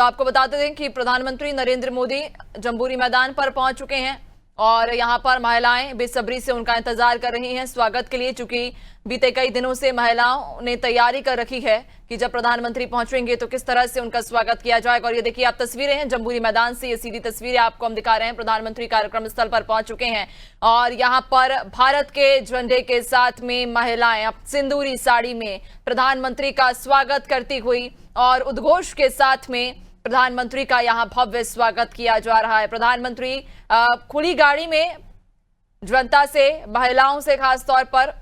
तो आपको बताते दें कि प्रधानमंत्री नरेंद्र मोदी जंबूरी मैदान पर पहुंच चुके हैं और यहां पर महिलाएं बेसब्री से उनका इंतजार कर रही हैं स्वागत के लिए, चूंकि बीते कई दिनों से महिलाओं ने तैयारी कर रखी है कि जब प्रधानमंत्री पहुंचेंगे तो किस तरह से उनका स्वागत किया जाएगा। और ये देखिए आप तस्वीरें हैं जंबूरी मैदान से, ये सीधी तस्वीरें आपको हम दिखा रहे हैं। प्रधानमंत्री कार्यक्रम स्थल पर पहुंच चुके हैं और यहाँ पर भारत के झंडे के साथ में महिलाएं अब सिंदूरी साड़ी में प्रधानमंत्री का स्वागत करती हुई और उद्घोष के साथ में प्रधानमंत्री का यहां भव्य स्वागत किया जा रहा है। प्रधानमंत्री खुली गाड़ी में जनता से, महिलाओं से खास तौर पर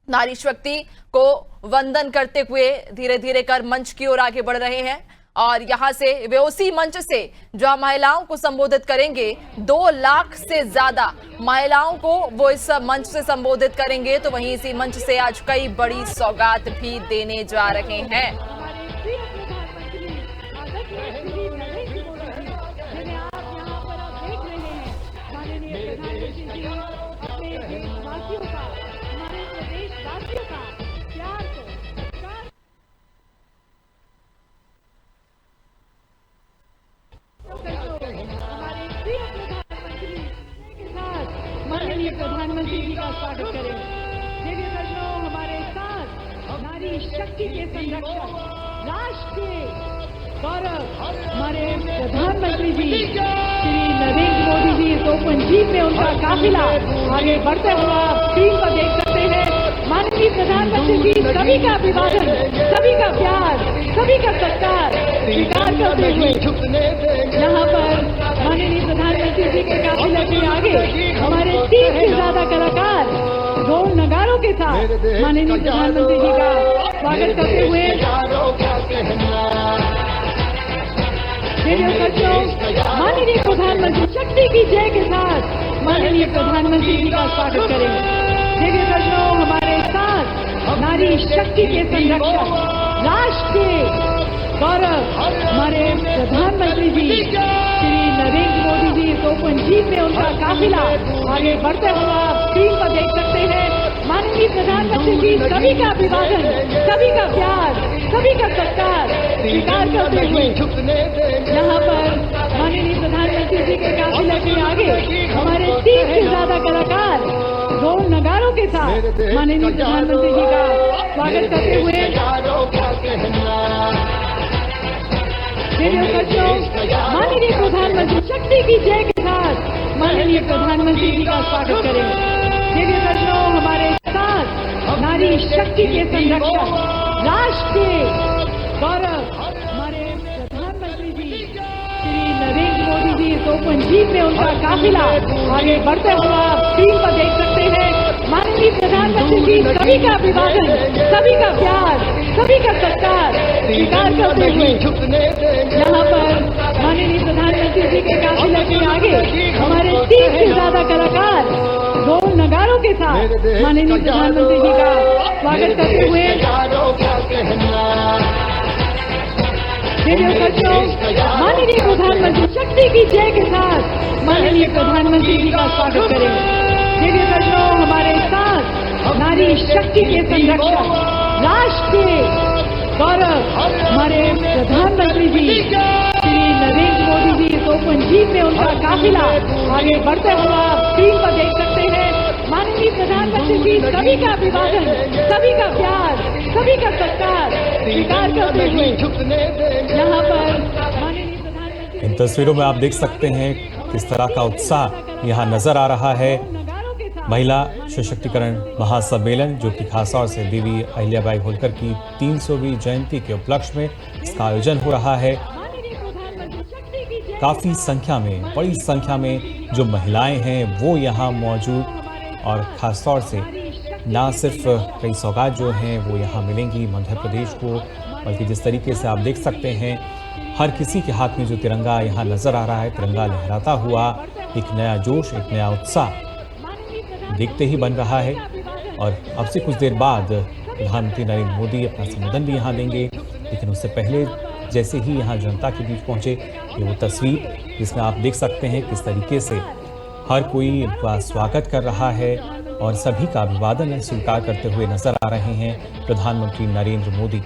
नारी शक्ति को वंदन करते हुए धीरे धीरे कर मंच की ओर आगे बढ़ रहे हैं और यहां से वे उसी मंच से जहां महिलाओं को संबोधित करेंगे, 2 लाख से ज्यादा महिलाओं को वो इस मंच से संबोधित करेंगे, तो वहीं इसी मंच से आज कई बड़ी सौगात भी देने जा रहे हैं। माननीय प्रधानमंत्री जी का स्वागत करें। देखिए दर्शकों, हमारे साथ नारी शक्ति के संरक्षक, राष्ट्र के गौरव हमारे प्रधानमंत्री जी श्री नरेंद्र मोदी जी इस ओपन जीप में उनका काफिला आगे बढ़ते हुआ आप स्क्रीन पर देख सकते हैं। माननीय प्रधानमंत्री जी सभी का अभिवादन, सभी का प्यार, सभी का सत्कार स्वीकार करते हुए यहाँ पर माननीय प्रधानमंत्री जी के काफिले के आगे हमारे 30 से ज्यादा कलाकार ढोल नगारों के साथ माननीय प्रधानमंत्री जी का स्वागत करते हुए माननीय प्रधानमंत्री शक्ति की जय के साथ माननीय प्रधानमंत्री जी का स्वागत करेंगे। देखिए दर्शकों, हमारे साथ नारी शक्ति के संरक्षक, राष्ट्र के गौरव हमारे प्रधानमंत्री जी श्री नरेंद्र मोदी जी इस ओपन जीप में उनका काफिला आगे बढ़ते हुआ आप स्क्रीन पर देख सकते हैं। माननीय प्रधानमंत्री जी सभी का अभिवादन, सभी का प्यार, सभी का सत्कार स्वीकार करते हुए यहाँ पर माननीय प्रधानमंत्री जी के काफिले के आगे हमारे 30 से ज्यादा कलाकार ढोल नगारों के साथ माननीय प्रधानमंत्री जी का स्वागत करते हुए माननीय प्रधानमंत्री शक्ति की जय के साथ माननीय प्रधानमंत्री जी का स्वागत करेंगे। देखिए दर्शकों, हमारे साथ नारी शक्ति के संरक्षक, राष्ट्र के गौरव हमारे प्रधानमंत्री जी श्री नरेंद्र मोदी जी इस ओपन जीप में उनका काफिला आगे बढ़ते हुआ आप स्क्रीन पर देख सकते हैं। माननीय प्रधानमंत्री जी सभी का अभिवादन, सभी का प्यार, सभी का सत्कार स्वीकार करते हुए यहाँ पर माननीय प्रधानमंत्री जी के काफिले के आगे हमारे 30 से ज्यादा कलाकार ढोल नगारों के साथ माननीय प्रधानमंत्री जी का स्वागत करते हुए माननीय प्रधानमंत्री शक्ति की जय के साथ माननीय प्रधानमंत्री जी का स्वागत करेंगे। देखिए दर्शकों, हमारे साथ नारी शक्ति के संरक्षक, राष्ट्र के गौरव हमारे प्रधानमंत्री जी श्री नरेंद्र मोदी जी इस ओपन जीप में उनका काफिला आगे बढ़ते हुआ आप स्क्रीन पर देख सकते हैं। माननीय प्रधानमंत्री जी सभी का अभिवादन, सभी का प्यार, सभी का सत्कार स्वीकार करते हुए यहाँ पर माननीय प्रधानमंत्री। इन तस्वीरों में आप देख सकते हैं किस तरह का उत्साह यहाँ नजर आ रहा है। महिला सशक्तिकरण महासम्मेलन जो कि खासतौर से देवी अहिल्याबाई होलकर की 300वीं जयंती के उपलक्ष्य में इसका आयोजन हो रहा है। काफी संख्या में, बड़ी संख्या में जो महिलाएं हैं वो यहाँ मौजूद और खासतौर से ना सिर्फ कई सौगात जो हैं वो यहाँ मिलेंगी मध्य प्रदेश को, बल्कि जिस तरीके से आप देख सकते हैं हर किसी के हाथ में जो तिरंगा यहाँ नजर आ रहा है, तिरंगा लहराता हुआ, एक नया जोश, एक नया उत्साह देखते ही बन रहा है। और अब से कुछ देर बाद प्रधानमंत्री नरेंद्र मोदी अपना संबोधन भी यहाँ देंगे, लेकिन उससे पहले जैसे ही यहाँ जनता के बीच पहुँचे ये वो तस्वीर जिसमें आप देख सकते हैं किस तरीके से हर कोई उनका स्वागत कर रहा है और सभी का अभिवादन स्वीकार करते हुए नजर आ रहे हैं प्रधानमंत्री नरेंद्र मोदी।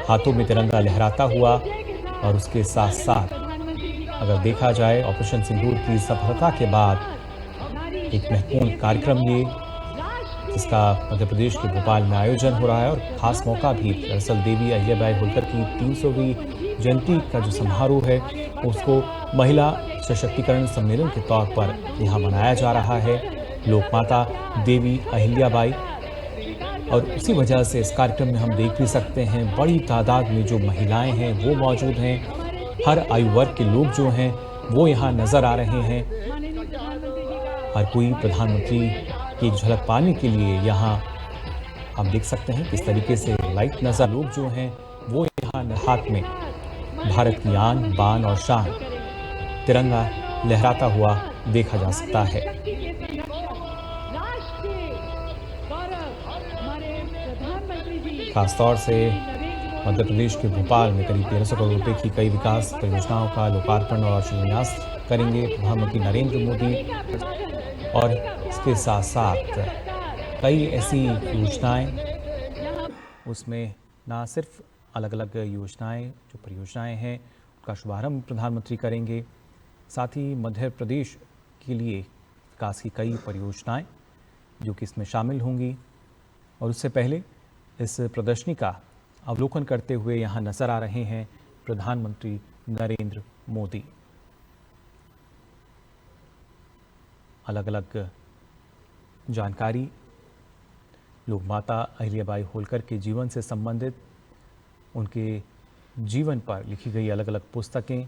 हाथों में तिरंगा लहराता हुआ। और उसके साथ साथ अगर देखा जाए ऑपरेशन सिंदूर की सफलता के बाद एक महत्वपूर्ण कार्यक्रम ये, जिसका मध्य प्रदेश के भोपाल में आयोजन हो रहा है और खास मौका भी दरअसल देवी अहिल्याबाई होलकर की 300वीं जयंती का जो समारोह है उसको महिला सशक्तिकरण सम्मेलन के तौर पर यहाँ मनाया जा रहा है, लोकमाता देवी अहिल्याबाई। और उसी वजह से इस कार्यक्रम में हम देख भी सकते हैं बड़ी तादाद में जो महिलाएं हैं वो मौजूद हैं, हर आयु वर्ग के लोग जो हैं वो यहाँ नजर आ रहे हैं। हर कोई प्रधानमंत्री की एक झलक पाने के लिए यहाँ आप देख सकते हैं किस तरीके से लाइट नजर, लोग जो हैं वो यहाँ हाथ में भारत की आन बान और शान तिरंगा लहराता हुआ देखा जा सकता है। खासतौर से मध्य प्रदेश के भोपाल में करीब 1300 करोड़ रुपए की कई विकास परियोजनाओं का लोकार्पण और शिलान्यास करेंगे प्रधानमंत्री नरेंद्र मोदी। और इसके साथ साथ कई ऐसी योजनाएं, उसमें ना सिर्फ अलग अलग योजनाएं जो परियोजनाएं हैं उनका शुभारंभ प्रधानमंत्री करेंगे, साथ ही मध्य प्रदेश के लिए विकास की कई परियोजनाएं जो कि इसमें शामिल होंगी। और उससे पहले इस प्रदर्शनी का अवलोकन करते हुए यहाँ नजर आ रहे हैं प्रधानमंत्री नरेंद्र मोदी। अलग अलग जानकारी लोकमाता अहिल्याबाई होलकर के जीवन से संबंधित, उनके जीवन पर लिखी गई अलग अलग पुस्तकें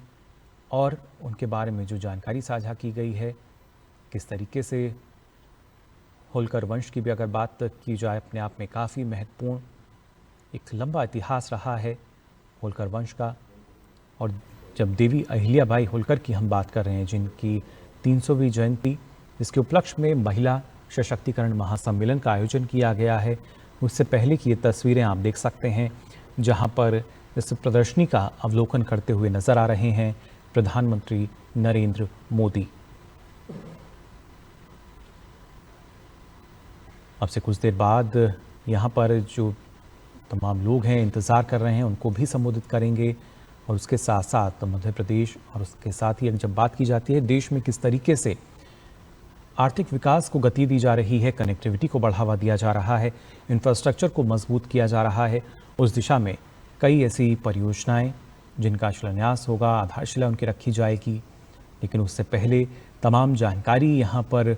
और उनके बारे में जो जानकारी साझा की गई है, किस तरीके से होलकर वंश की भी अगर बात की जाए अपने आप में काफ़ी महत्वपूर्ण एक लंबा इतिहास रहा है होलकर वंश का। और जब देवी अहिल्याबाई होलकर की हम बात कर रहे हैं, जिनकी 300वीं जयंती, जिसके उपलक्ष्य में महिला सशक्तिकरण महासम्मेलन का आयोजन किया गया है, उससे पहले की ये तस्वीरें आप देख सकते हैं जहां पर इस प्रदर्शनी का अवलोकन करते हुए नजर आ रहे हैं प्रधानमंत्री नरेंद्र मोदी। अब से कुछ देर बाद यहाँ पर जो तमाम लोग हैं इंतज़ार कर रहे हैं उनको भी संबोधित करेंगे। और उसके साथ साथ मध्य प्रदेश और उसके साथ ही जब बात की जाती है देश में किस तरीके से आर्थिक विकास को गति दी जा रही है, कनेक्टिविटी को बढ़ावा दिया जा रहा है, इंफ्रास्ट्रक्चर को मजबूत किया जा रहा है, उस दिशा में कई ऐसी परियोजनाएं जिनका शिलान्यास होगा, आधारशिला उनकी रखी जाएगी। लेकिन उससे पहले तमाम जानकारी यहाँ पर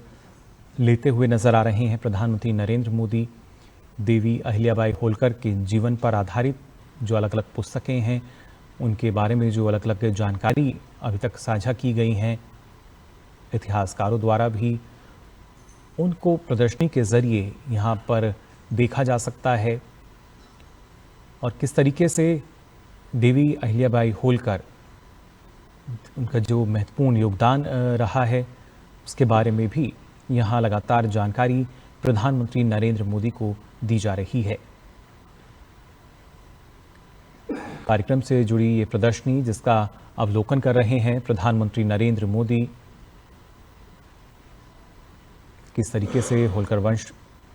लेते हुए नजर आ रहे हैं प्रधानमंत्री नरेंद्र मोदी। देवी अहिल्याबाई होलकर के जीवन पर आधारित जो अलग अलग पुस्तकें हैं, उनके बारे में जो अलग अलग जानकारी अभी तक साझा की गई हैं इतिहासकारों द्वारा भी, उनको प्रदर्शनी के ज़रिए यहाँ पर देखा जा सकता है। और किस तरीके से देवी अहिल्याबाई होलकर, उनका जो महत्वपूर्ण योगदान रहा है, उसके बारे में भी यहाँ लगातार जानकारी प्रधानमंत्री नरेंद्र मोदी को दी जा रही है। कार्यक्रम से जुड़ी ये प्रदर्शनी जिसका अवलोकन कर रहे हैं प्रधानमंत्री नरेंद्र मोदी, किस तरीके से होलकर वंश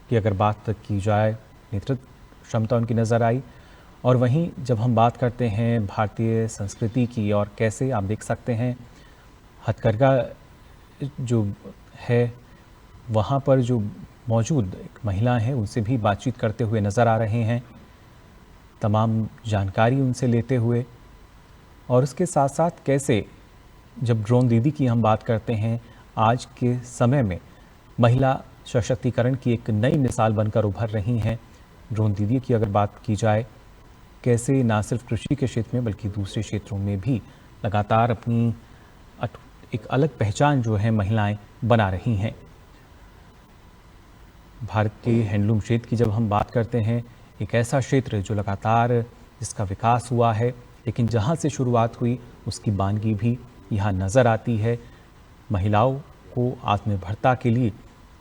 की अगर बात की जाए, नेतृत्व क्षमता उनकी नज़र आई। और वहीं जब हम बात करते हैं भारतीय संस्कृति की, और कैसे आप देख सकते हैं हथकरघा जो है वहाँ पर जो मौजूद महिला हैं उनसे भी बातचीत करते हुए नज़र आ रहे हैं, तमाम जानकारी उनसे लेते हुए। और उसके साथ साथ कैसे जब ड्रोन दीदी की हम बात करते हैं, आज के समय में महिला सशक्तिकरण की एक नई मिसाल बनकर उभर रही हैं। ड्रोन दीदी की अगर बात की जाए, कैसे ना सिर्फ कृषि के क्षेत्र में बल्कि दूसरे क्षेत्रों में भी लगातार अपनी एक अलग पहचान जो है महिलाएं बना रही हैं। भारत के हैंडलूम क्षेत्र की जब हम बात करते हैं, एक ऐसा क्षेत्र जो लगातार जिसका विकास हुआ है, लेकिन जहां से शुरुआत हुई उसकी बानगी भी यहाँ नज़र आती है। महिलाओं को आत्मनिर्भरता के लिए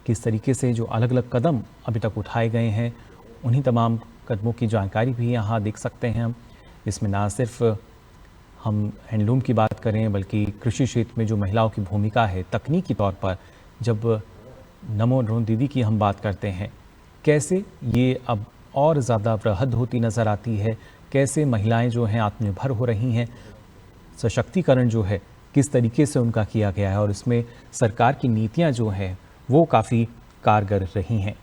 किस तरीके से जो अलग अलग कदम अभी तक उठाए गए हैं, उन्हीं तमाम कदमों की जानकारी भी यहाँ देख सकते हैं हम। इसमें ना सिर्फ हम हैंडलूम की बात करें बल्कि कृषि क्षेत्र में जो महिलाओं की भूमिका है तकनीकी तौर पर, जब नमो ड्रोन दीदी की हम बात करते हैं, कैसे ये अब और ज़्यादा वृहद होती नज़र आती है, कैसे महिलाएं जो हैं आत्मनिर्भर हो रही हैं, सशक्तिकरण जो है किस तरीके से उनका किया गया है और इसमें सरकार की नीतियां जो हैं वो काफ़ी कारगर रही हैं।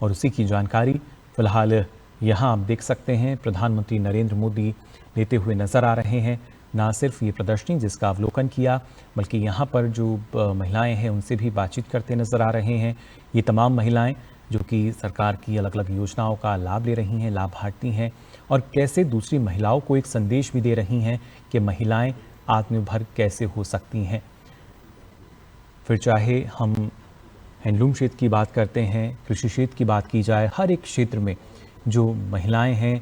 और उसी की जानकारी फिलहाल यहाँ आप देख सकते हैं प्रधानमंत्री नरेंद्र मोदी लेते हुए नजर आ रहे हैं। ना सिर्फ ये प्रदर्शनी जिसका अवलोकन किया, बल्कि यहाँ पर जो महिलाएं हैं उनसे भी बातचीत करते नजर आ रहे हैं। ये तमाम महिलाएं जो कि सरकार की अलग अलग योजनाओं का लाभ ले रही हैं, लाभार्थी हैं, और कैसे दूसरी महिलाओं को एक संदेश भी दे रही हैं कि महिलाएं आत्मनिर्भर कैसे हो सकती हैं। फिर चाहे हम हैंडलूम क्षेत्र की बात करते हैं, कृषि क्षेत्र की बात की जाए, हर एक क्षेत्र में जो महिलाएं हैं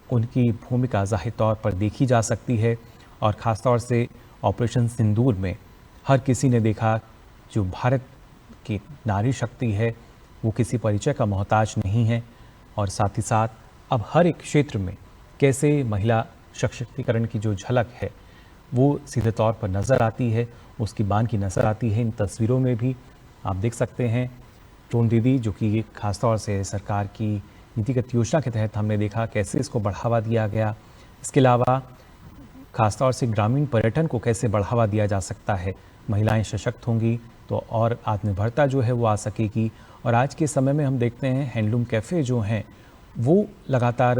उनकी भूमिका ज़ाहिर तौर पर देखी जा सकती है। और ख़ास तौर से ऑपरेशन सिंदूर में हर किसी ने देखा जो भारत की नारी शक्ति है वो किसी परिचय का मोहताज नहीं है। और साथ ही साथ अब हर एक क्षेत्र में कैसे महिला सशक्तिकरण की जो झलक है वो सीधे तौर पर नज़र आती है, उसकी बानगी नज़र आती है। इन तस्वीरों में भी आप देख सकते हैं ड्रोन दीदी जो कि खास तौर से सरकार की नीतिगत योजना के तहत हमने देखा कैसे इसको बढ़ावा दिया गया। इसके अलावा खासतौर से ग्रामीण पर्यटन को कैसे बढ़ावा दिया जा सकता है। महिलाएं सशक्त होंगी तो और आत्मनिर्भरता जो है वो आ सकेगी। और आज के समय में हम देखते हैं हैंडलूम कैफ़े जो हैं वो लगातार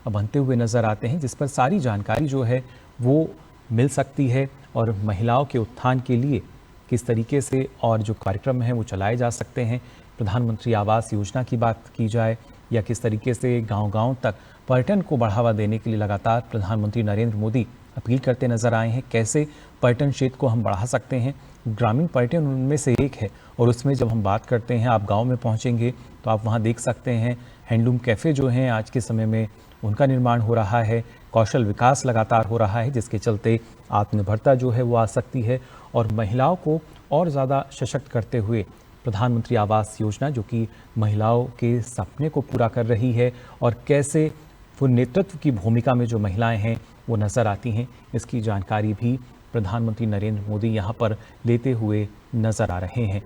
बनते हुए नज़र आते हैं, जिस पर सारी जानकारी जो है वो मिल सकती है और महिलाओं के उत्थान के लिए किस तरीके से और जो कार्यक्रम हैं वो चलाए जा सकते हैं। प्रधानमंत्री आवास योजना की बात की जाए या किस तरीके से गांव-गांव तक पर्यटन को बढ़ावा देने के लिए लगातार प्रधानमंत्री नरेंद्र मोदी अपील करते नजर आए हैं, कैसे पर्यटन क्षेत्र को हम बढ़ा सकते हैं। ग्रामीण पर्यटन उनमें से एक है और उसमें जब हम बात करते हैं, आप गांव में पहुंचेंगे तो आप वहां देख सकते हैं हैंडलूम कैफ़े जो हैं आज के समय में उनका निर्माण हो रहा है, कौशल विकास लगातार हो रहा है, जिसके चलते आत्मनिर्भरता जो है वो आ सकती है। और महिलाओं को और ज़्यादा सशक्त करते हुए प्रधानमंत्री आवास योजना जो कि महिलाओं के सपने को पूरा कर रही है और कैसे वो नेतृत्व की भूमिका में जो महिलाएं हैं वो नज़र आती हैं, इसकी जानकारी भी प्रधानमंत्री नरेंद्र मोदी यहाँ पर लेते हुए नज़र आ रहे हैं।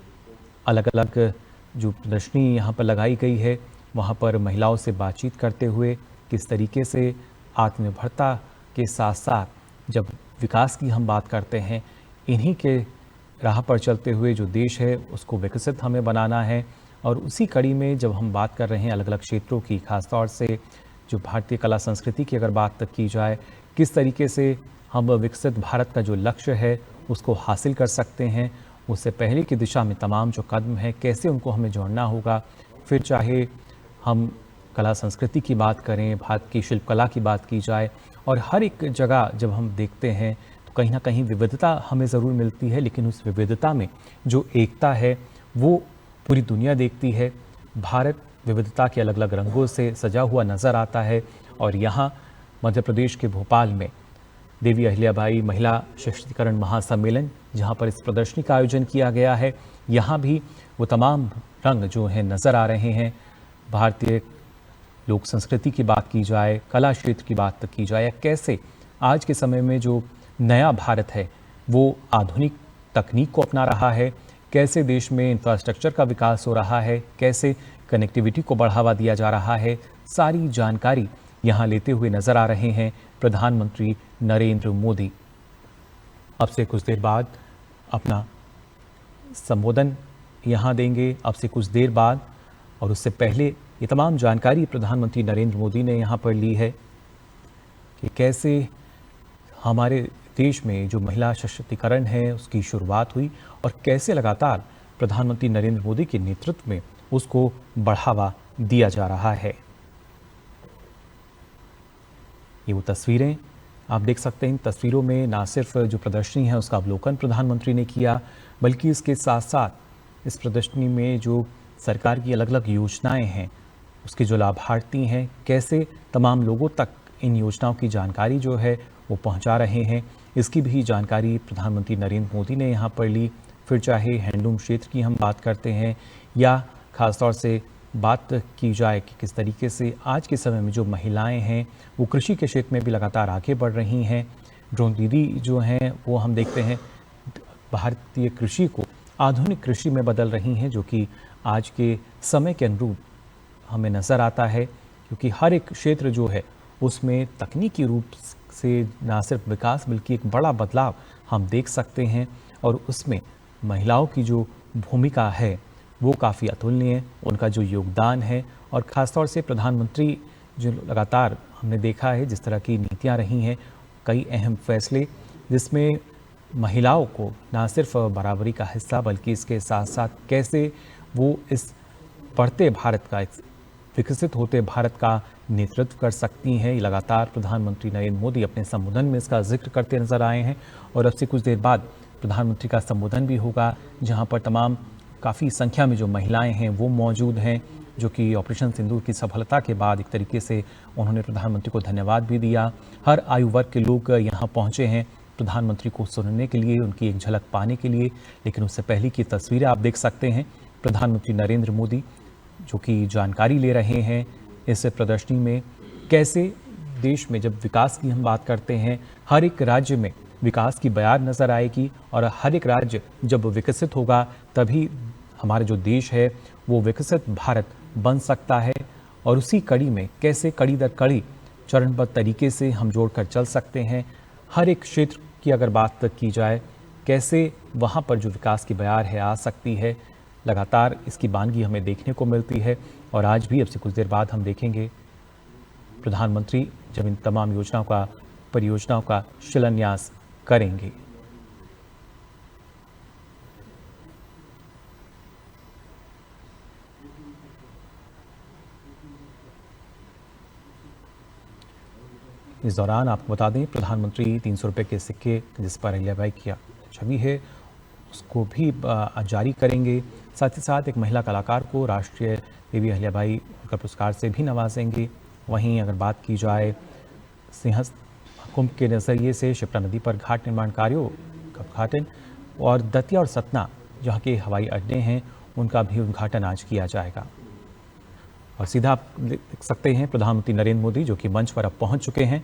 अलग अलग जो प्रदर्शनी यहाँ पर लगाई गई है वहाँ पर महिलाओं से बातचीत करते हुए किस तरीके से आत्मनिर्भरता के साथ साथ जब विकास की हम बात करते हैं, इन्हीं के राह पर चलते हुए जो देश है उसको विकसित हमें बनाना है। और उसी कड़ी में जब हम बात कर रहे हैं अलग अलग क्षेत्रों की, खासतौर से जो भारतीय कला संस्कृति की अगर बात की जाए, किस तरीके से हम विकसित भारत का जो लक्ष्य है उसको हासिल कर सकते हैं, उससे पहले की दिशा में तमाम जो कदम हैं कैसे उनको हमें जोड़ना होगा। फिर चाहे हम कला संस्कृति की बात करें, भारत की शिल्पकला की बात की जाए, और हर एक जगह जब हम देखते हैं तो कहीं ना कहीं विविधता हमें ज़रूर मिलती है, लेकिन उस विविधता में जो एकता है वो पूरी दुनिया देखती है। भारत विविधता के अलग अलग रंगों से सजा हुआ नज़र आता है। और यहाँ मध्य प्रदेश के भोपाल में देवी अहिल्याबाई महिला सशक्तिकरण महासम्मेलन, जहाँ पर इस प्रदर्शनी का आयोजन किया गया है, यहाँ भी वो तमाम रंग जो हैं नज़र आ रहे हैं। भारतीय लोक संस्कृति की बात की जाए, कला क्षेत्र की बात की जाए, कैसे आज के समय में जो नया भारत है वो आधुनिक तकनीक को अपना रहा है, कैसे देश में इंफ्रास्ट्रक्चर का विकास हो रहा है, कैसे कनेक्टिविटी को बढ़ावा दिया जा रहा है, सारी जानकारी यहाँ लेते हुए नज़र आ रहे हैं प्रधानमंत्री नरेंद्र मोदी। अब से कुछ देर बाद अपना संबोधन यहाँ देंगे, अब से कुछ देर बाद, और उससे पहले ये तमाम जानकारी प्रधानमंत्री नरेंद्र मोदी ने यहाँ पर ली है कि कैसे हमारे देश में जो महिला सशक्तिकरण है उसकी शुरुआत हुई और कैसे लगातार प्रधानमंत्री नरेंद्र मोदी के नेतृत्व में उसको बढ़ावा दिया जा रहा है। ये वो तस्वीरें आप देख सकते हैं। इन तस्वीरों में ना सिर्फ जो प्रदर्शनी है उसका अवलोकन प्रधानमंत्री ने किया, बल्कि इसके साथ साथ इस प्रदर्शनी में जो सरकार की अलग अलग योजनाएं हैं उसके जो लाभार्थी हैं कैसे तमाम लोगों तक इन योजनाओं की जानकारी जो है वो पहुंचा रहे हैं, इसकी भी जानकारी प्रधानमंत्री नरेंद्र मोदी ने यहाँ पर ली। फिर चाहे हैंडलूम क्षेत्र की हम बात करते हैं या ख़ासतौर से बात की जाए कि किस तरीके से आज के समय में जो महिलाएं हैं वो कृषि के क्षेत्र में भी लगातार आगे बढ़ रही हैं। ड्रोन दीदी जो हैं वो हम देखते हैं भारतीय कृषि को आधुनिक कृषि में बदल रही हैं, जो कि आज के समय के अनुरूप हमें नज़र आता है। क्योंकि हर एक क्षेत्र जो है उसमें तकनीकी रूप से ना सिर्फ विकास बल्कि एक बड़ा बदलाव हम देख सकते हैं, और उसमें महिलाओं की जो भूमिका है वो काफ़ी अतुलनीय है, उनका जो योगदान है। और ख़ासतौर से प्रधानमंत्री जो लगातार हमने देखा है जिस तरह की नीतियां रही हैं, कई अहम फैसले जिसमें महिलाओं को ना सिर्फ बराबरी का हिस्सा बल्कि इसके साथ साथ कैसे वो इस बढ़ते भारत का, विकसित होते भारत का नेतृत्व कर सकती हैं, लगातार प्रधानमंत्री नरेंद्र मोदी अपने संबोधन में इसका जिक्र करते नजर आए हैं। और अब से कुछ देर बाद प्रधानमंत्री का संबोधन भी होगा जहां पर तमाम काफ़ी संख्या में जो महिलाएं हैं वो मौजूद हैं, जो कि ऑपरेशन सिंदूर की सफलता के बाद एक तरीके से उन्होंने प्रधानमंत्री को धन्यवाद भी दिया। हर आयु वर्ग के लोग यहाँ पहुँचे हैं प्रधानमंत्री को सुनने के लिए, उनकी एक झलक पाने के लिए। लेकिन उससे पहले की तस्वीरें आप देख सकते हैं, प्रधानमंत्री नरेंद्र मोदी जो कि जानकारी ले रहे हैं इस प्रदर्शनी में, कैसे देश में जब विकास की हम बात करते हैं हर एक राज्य में विकास की बयार नज़र आएगी, और हर एक राज्य जब विकसित होगा तभी हमारा जो देश है वो विकसित भारत बन सकता है। और उसी कड़ी में कैसे कड़ी दर कड़ी चरणबद्ध तरीके से हम जोड़कर चल सकते हैं, हर एक क्षेत्र की अगर बात की जाए कैसे वहाँ पर जो विकास की बयार है आ सकती है, लगातार इसकी बानगी हमें देखने को मिलती है। और आज भी अब से कुछ देर बाद हम देखेंगे प्रधानमंत्री जब इन तमाम परियोजनाओं का शिलान्यास करेंगे। इस दौरान आपको बता दें प्रधानमंत्री 300 रुपये के सिक्के जिस पर अहिल्याबाई की छवि है उसको भी जारी करेंगे। साथ ही साथ एक महिला कलाकार को राष्ट्रीय देवी अहिल्याबाई का पुरस्कार से भी नवाजेंगे। वहीं अगर बात की जाए सिंहस्थ कुंभ के नज़रिए से शिप्रा नदी पर घाट निर्माण कार्यों का उद्घाटन, और दतिया और सतना जहाँ के हवाई अड्डे हैं उनका भी उद्घाटन आज किया जाएगा। और सीधा आप देख सकते हैं प्रधानमंत्री नरेंद्र मोदी जो कि मंच पर अब पहुंच चुके हैं।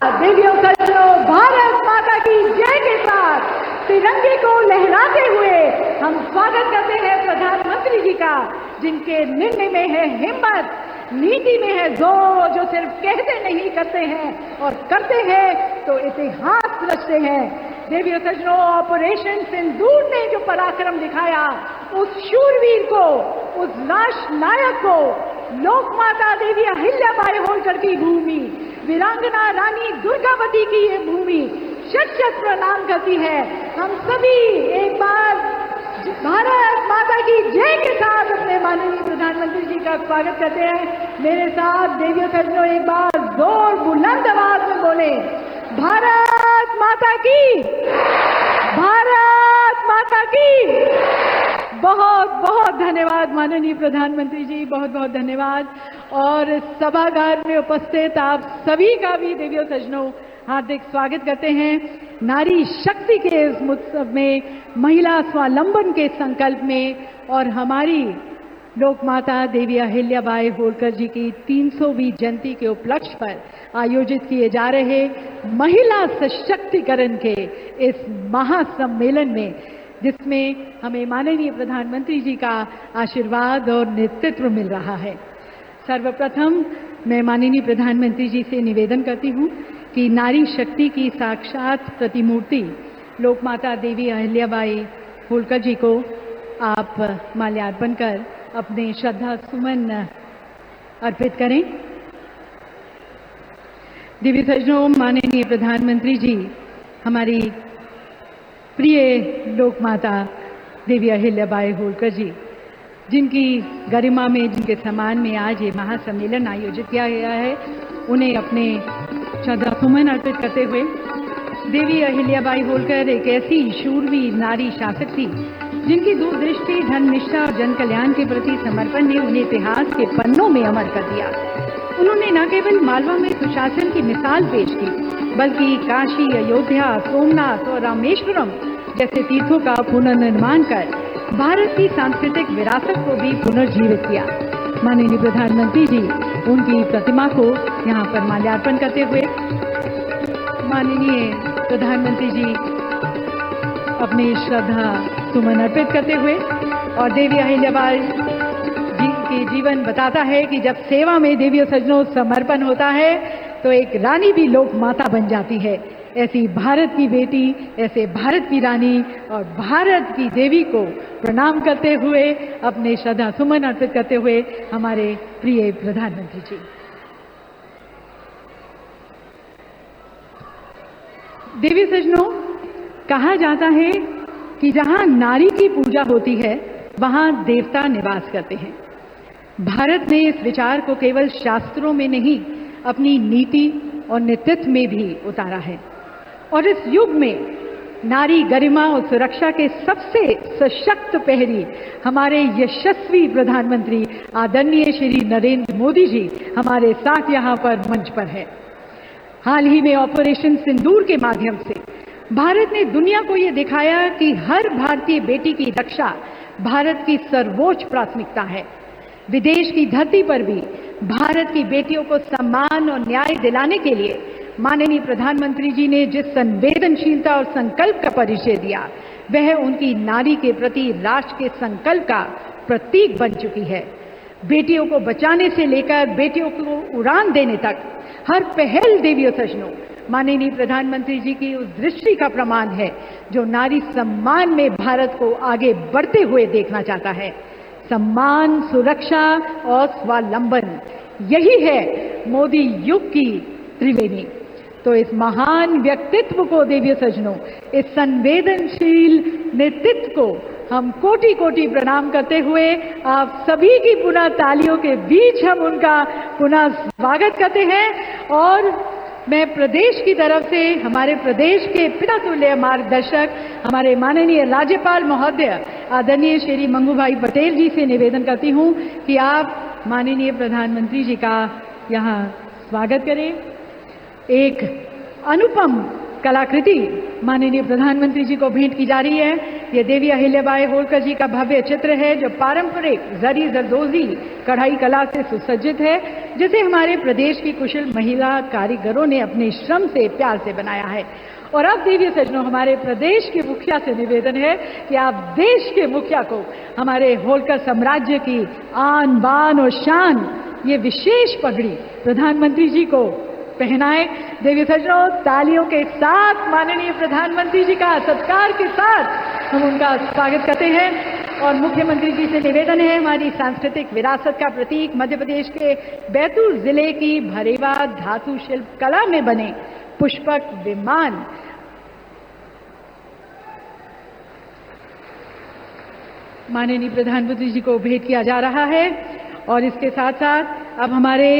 देवियों सज्जनों, भारत माता की जय के साथ तिरंगे को लहराते हुए हम स्वागत करते हैं प्रधानमंत्री जी का, जिनके निर्णय में है हिम्मत, नीति में है जोर, जो सिर्फ कहते नहीं करते हैं और करते हैं तो इतिहास रचते हैं। देवियों सज्जनों, ऑपरेशन सिंदूर ने जो पराक्रम दिखाया, उस शूरवीर को, उस राष्ट्र नायक को लोक माता देवी अहिल्याबाई होलकर की भूमि, वीरांगना रानी दुर्गावती की ये भूमि शत शत प्रणाम करती है। हम सभी एक बार भारत माता की जय के साथ अपने माननीय प्रधानमंत्री जी का स्वागत करते हैं। मेरे साथ देवियों सज्जनों एक बार जोर बुलंद आवाज में बोले, भारत माता की, भारत माता की। बहुत बहुत धन्यवाद माननीय प्रधानमंत्री जी, बहुत बहुत धन्यवाद। और सभागार में उपस्थित आप सभी का भी देवियों सज्जनों हार्दिक स्वागत करते हैं। नारी शक्ति के इस उत्सव में, महिला स्वावलंबन के संकल्प में और हमारी लोक माता देवी अहिल्याबाई होलकर जी की 300वीं जयंती के उपलक्ष्य पर आयोजित किए जा रहे महिला सशक्तिकरण के इस महासम्मेलन में, जिसमें हमें माननीय प्रधानमंत्री जी का आशीर्वाद और नेतृत्व मिल रहा है। सर्वप्रथम मैं माननीय प्रधानमंत्री जी से निवेदन करती हूँ कि नारी शक्ति की साक्षात प्रतिमूर्ति लोक माता देवी अहिल्याबाई होलकर जी को आप माल्यार्पण कर अपने श्रद्धा सुमन अर्पित करें। देवी सज्जनों, माननीय प्रधानमंत्री जी हमारी प्रिय लोक माता देवी अहिल्याबाई होलकर जी, जिनकी गरिमा में, जिनके सम्मान में आज ये महासम्मेलन आयोजित किया गया है, उन्हें अपने श्रद्धा सुमन अर्पित करते हुए, देवी अहिल्याबाई होलकर एक ऐसी शूरवीर नारी शासक थी जिनकी दूरदृष्टि, धर्मनिष्ठा और जन कल्याण के प्रति समर्पण ने उन्हें इतिहास के पन्नों में अमर कर दिया। उन्होंने न केवल मालवा में सुशासन की मिसाल पेश की, बल्कि काशी, अयोध्या, सोमनाथ और रामेश्वरम जैसे तीर्थों का पुनर्निर्माण कर भारत की सांस्कृतिक विरासत को भी पुनर्जीवित किया। माननीय प्रधानमंत्री जी उनकी प्रतिमा को यहाँ पर माल्यार्पण करते हुए, माननीय प्रधानमंत्री जी अपनी श्रद्धा सुमन अर्पित करते हुए और देवी अहिल्याबाई जी की जीवन बताता है कि जब सेवा में देवी सज्जनों समर्पण होता है तो एक रानी भी लोक माता बन जाती है। ऐसी भारत की बेटी, ऐसे भारत की रानी और भारत की देवी को प्रणाम करते हुए, अपने श्रद्धा सुमन अर्पित करते हुए हमारे प्रिय प्रधानमंत्री जी। देवी सज्जनों, कहा जाता है कि जहां नारी की पूजा होती है वहां देवता निवास करते हैं। भारत ने इस विचार को केवल शास्त्रों में नहीं, अपनी नीति और नेतृत्व में भी उतारा है। और इस युग में नारी गरिमा और सुरक्षा के सबसे सशक्त प्रहरी हमारे यशस्वी प्रधानमंत्री आदरणीय श्री नरेंद्र मोदी जी हमारे साथ यहाँ पर मंच पर है। हाल ही में ऑपरेशन सिंदूर के माध्यम से भारत ने दुनिया को ये दिखाया कि हर भारतीय बेटी की रक्षा भारत की सर्वोच्च प्राथमिकता है। विदेश की धरती पर भी भारत की बेटियों को सम्मान और न्याय दिलाने के लिए माननीय प्रधानमंत्री जी ने जिस संवेदनशीलता और संकल्प का परिचय दिया, वह उनकी नारी के प्रति राष्ट्र के संकल्प का प्रतीक बन चुकी है। बेटियों को बचाने से लेकर बेटियों को उड़ान देने तक हर पहल देवी सज्जनों माननीय प्रधानमंत्री जी की उस दृष्टि का प्रमाण है जो नारी सम्मान में भारत को आगे बढ़ते हुए देखना चाहता है। सम्मान, सुरक्षा और स्वावलंबन, यही है मोदी युग की त्रिवेणी। तो इस महान व्यक्तित्व को देवी सज्जनों, इस संवेदनशील नेतृत्व को हम कोटि कोटि प्रणाम करते हुए आप सभी की पुनः तालियों के बीच हम उनका पुनः स्वागत करते हैं। और मैं प्रदेश की तरफ से हमारे प्रदेश के पिता तुल्य मार्गदर्शक हमारे माननीय राज्यपाल महोदय आदरणीय श्री मंगू भाई पटेल जी से निवेदन करती हूं कि आप माननीय प्रधानमंत्री जी का यहाँ स्वागत करें। एक अनुपम कलाकृति माननीय प्रधानमंत्री जी को भेंट की जा रही है। ये देवी अहिल्याबाई होलकर जी का भव्य चित्र है जो पारंपरिक जरी जरदोजी कढ़ाई कला से सुसज्जित है, जिसे हमारे प्रदेश की कुशल महिला कारीगरों ने अपने श्रम से प्यार से बनाया है। और अब देवी सज्जनों, हमारे प्रदेश के मुखिया से निवेदन है कि आप देश के मुखिया को हमारे होलकर साम्राज्य की आन बान और शान, ये विशेष पगड़ी प्रधानमंत्री जी को पहनाए। देवी सज्जनों, तालियों के साथ माननीय प्रधानमंत्री जी का सत्कार के साथ हम उनका स्वागत करते हैं। और मुख्यमंत्री जी से निवेदन है, हमारी सांस्कृतिक विरासत का प्रतीक मध्य प्रदेश के बैतूल जिले की भरेवा धातु शिल्प कला में बने पुष्पक विमान माननीय प्रधानमंत्री जी को भेंट किया जा रहा है। और इसके साथ साथ अब हमारे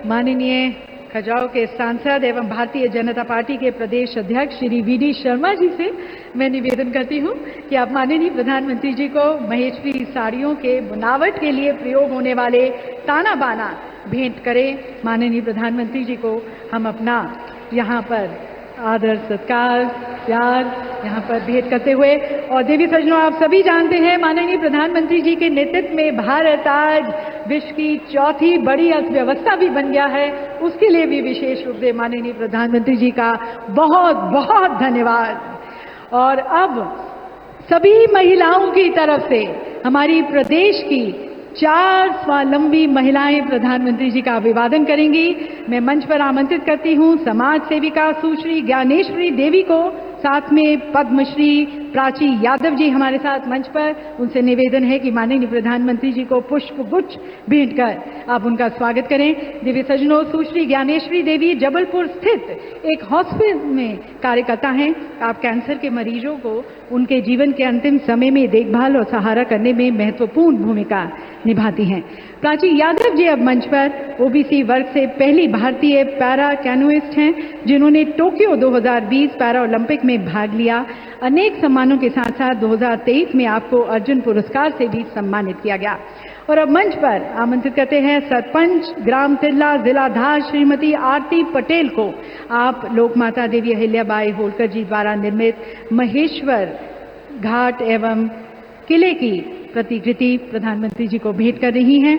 माननीय खजुराहो के सांसद एवं भारतीय जनता पार्टी के प्रदेश अध्यक्ष श्री वी.डी. शर्मा जी से मैं निवेदन करती हूं कि आप माननीय प्रधानमंत्री जी को महेश्वरी साड़ियों के बुनावट के लिए प्रयोग होने वाले ताना बाना भेंट करें। माननीय प्रधानमंत्री जी को हम अपना यहाँ पर आदर, सत्कार, प्यार यहाँ पर भेंट करते हुए। और देवी सज्जनों, आप सभी जानते हैं माननीय प्रधानमंत्री जी के नेतृत्व में भारत आज विश्व की चौथी बड़ी अर्थव्यवस्था भी बन गया है। उसके लिए भी विशेष रूप से माननीय प्रधानमंत्री जी का बहुत बहुत धन्यवाद। और अब सभी महिलाओं की तरफ से हमारी प्रदेश की 4 स्वावलंबी महिलाएं प्रधानमंत्री जी का अभिवादन करेंगी। मैं मंच पर आमंत्रित करती हूं समाज सेविका सुश्री ज्ञानेश्वरी देवी को, साथ में पद्मश्री प्राची यादव जी हमारे साथ मंच पर। उनसे निवेदन है कि माननीय प्रधानमंत्री जी को पुष्प गुच्छ भेंट कर आप उनका स्वागत करें। देवी सज्जनों, सुश्री ज्ञानेश्वरी देवी जबलपुर स्थित एक हॉस्पिटल में कार्यकर्ता हैं। आप कैंसर के मरीजों को उनके जीवन के अंतिम समय में देखभाल और सहारा करने में महत्वपूर्ण भूमिका निभाती हैं। प्राची यादव जी अब मंच पर ओबीसी वर्ग से पहली भारतीय पैरा कैनोइस्ट हैं, जिन्होंने टोक्यो 2020 पैरा ओलंपिक में भाग लिया। अनेक सम्मानों के साथ साथ 2023 में आपको अर्जुन पुरस्कार से भी सम्मानित किया गया। और अब मंच पर आमंत्रित करते हैं सरपंच ग्राम तिल्ला जिला धार श्रीमती आरती पटेल को। आप लोकमाता देवी अहिल्याबाई होलकर जी द्वारा निर्मित महेश्वर घाट एवं किले की प्रतिकृति प्रधानमंत्री जी को भेंट कर रही हैं।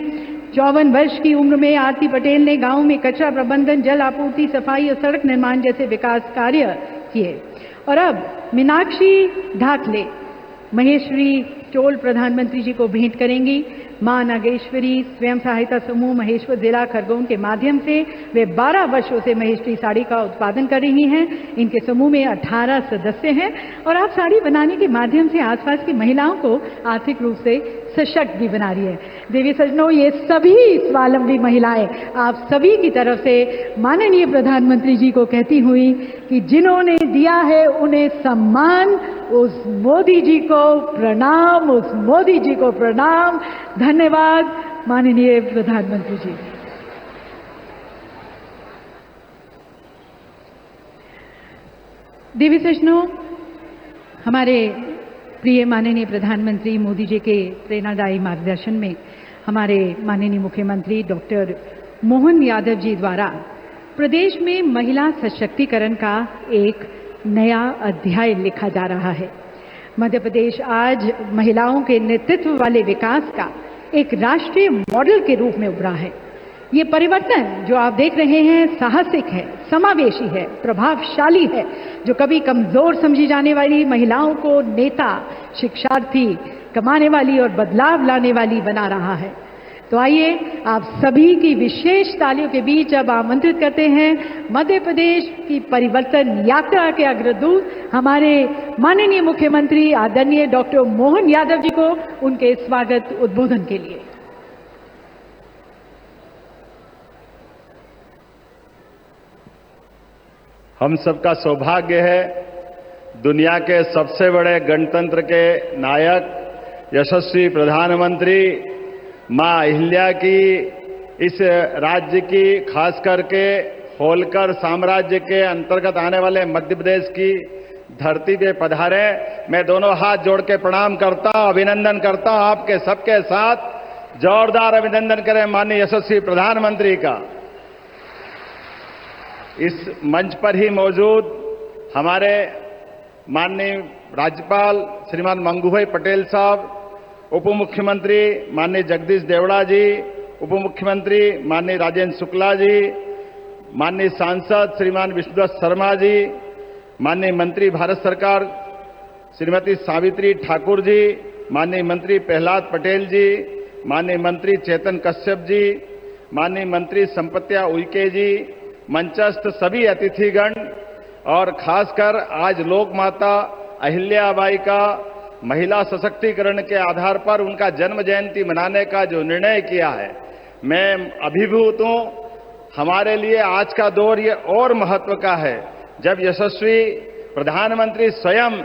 54 वर्ष की उम्र में आरती पटेल ने गांव में कचरा प्रबंधन, जल आपूर्ति, सफाई और सड़क निर्माण जैसे विकास कार्य किए। और अब मीनाक्षी ढाकले महेश्वरी स्टॉल प्रधानमंत्री जी को भेंट करेंगी। मां नागेश्वरी स्वयं सहायता समूह महेश्वर जिला खरगोन के माध्यम से वे 12 वर्षों से महेश्वरी साड़ी का उत्पादन कर रही हैं। इनके समूह में 18 सदस्य हैं और आप साड़ी बनाने के माध्यम से आसपास की महिलाओं को आर्थिक रूप से सशक्त भी बना रही है। देवी सज्जनों, ये सभी स्वावलंबी महिलाएं आप सभी की तरफ से माननीय प्रधानमंत्री जी को कहती हुई कि जिन्होंने दिया है उन्हें सम्मान, उस मोदी जी को प्रणाम, उस मोदी जी को प्रणाम। धन्यवाद माननीय प्रधानमंत्री जी। देवी सज्जनों, हमारे प्रिय माननीय प्रधानमंत्री मोदी जी के प्रेरणादायी मार्गदर्शन में हमारे माननीय मुख्यमंत्री डॉक्टर मोहन यादव जी द्वारा प्रदेश में महिला सशक्तिकरण का एक नया अध्याय लिखा जा रहा है। मध्य प्रदेश आज महिलाओं के नेतृत्व वाले विकास का एक राष्ट्रीय मॉडल के रूप में उभरा है। ये परिवर्तन जो आप देख रहे हैं साहसिक है, समावेशी है, प्रभावशाली है, जो कभी कमजोर समझी जाने वाली महिलाओं को नेता, शिक्षार्थी, कमाने वाली और बदलाव लाने वाली बना रहा है। तो आइए आप सभी की विशेष तालियों के बीच अब आमंत्रित करते हैं मध्य प्रदेश की परिवर्तन यात्रा के अग्रदूत हमारे माननीय मुख्यमंत्री आदरणीय डॉक्टर मोहन यादव जी को उनके स्वागत उद्बोधन के लिए। हम सबका सौभाग्य है दुनिया के सबसे बड़े गणतंत्र के नायक यशस्वी प्रधानमंत्री मां अहिल्या की इस राज्य की खास करके होलकर साम्राज्य के अंतर्गत आने वाले मध्य प्रदेश की धरती पे पधारे। मैं दोनों हाथ जोड़ के प्रणाम करता हूं, अभिनंदन करता हूं। आपके सबके साथ जोरदार अभिनंदन करें माननीय यशस्वी प्रधानमंत्री का। इस मंच पर ही मौजूद हमारे माननीय राज्यपाल श्रीमान मंगूभाई पटेल साहब, उप मुख्यमंत्री माननीय जगदीश देवड़ा जी, उप मुख्यमंत्री माननीय राजेंद्र शुक्ला जी, माननीय सांसद श्रीमान विष्णुदत्त शर्मा जी, माननीय मंत्री भारत सरकार श्रीमती सावित्री ठाकुर जी, माननीय मंत्री प्रहलाद पटेल जी, माननीय मंत्री चेतन कश्यप जी, माननीय मंत्री संपत्या उइके जी, मंचस्थ सभी अतिथिगण और खासकर आज लोक माता अहिल्याबाई का महिला सशक्तिकरण के आधार पर उनका जन्म जयंती मनाने का जो निर्णय किया है, मैं अभिभूत हूं। हमारे लिए आज का दौर ये और महत्व का है जब यशस्वी प्रधानमंत्री स्वयं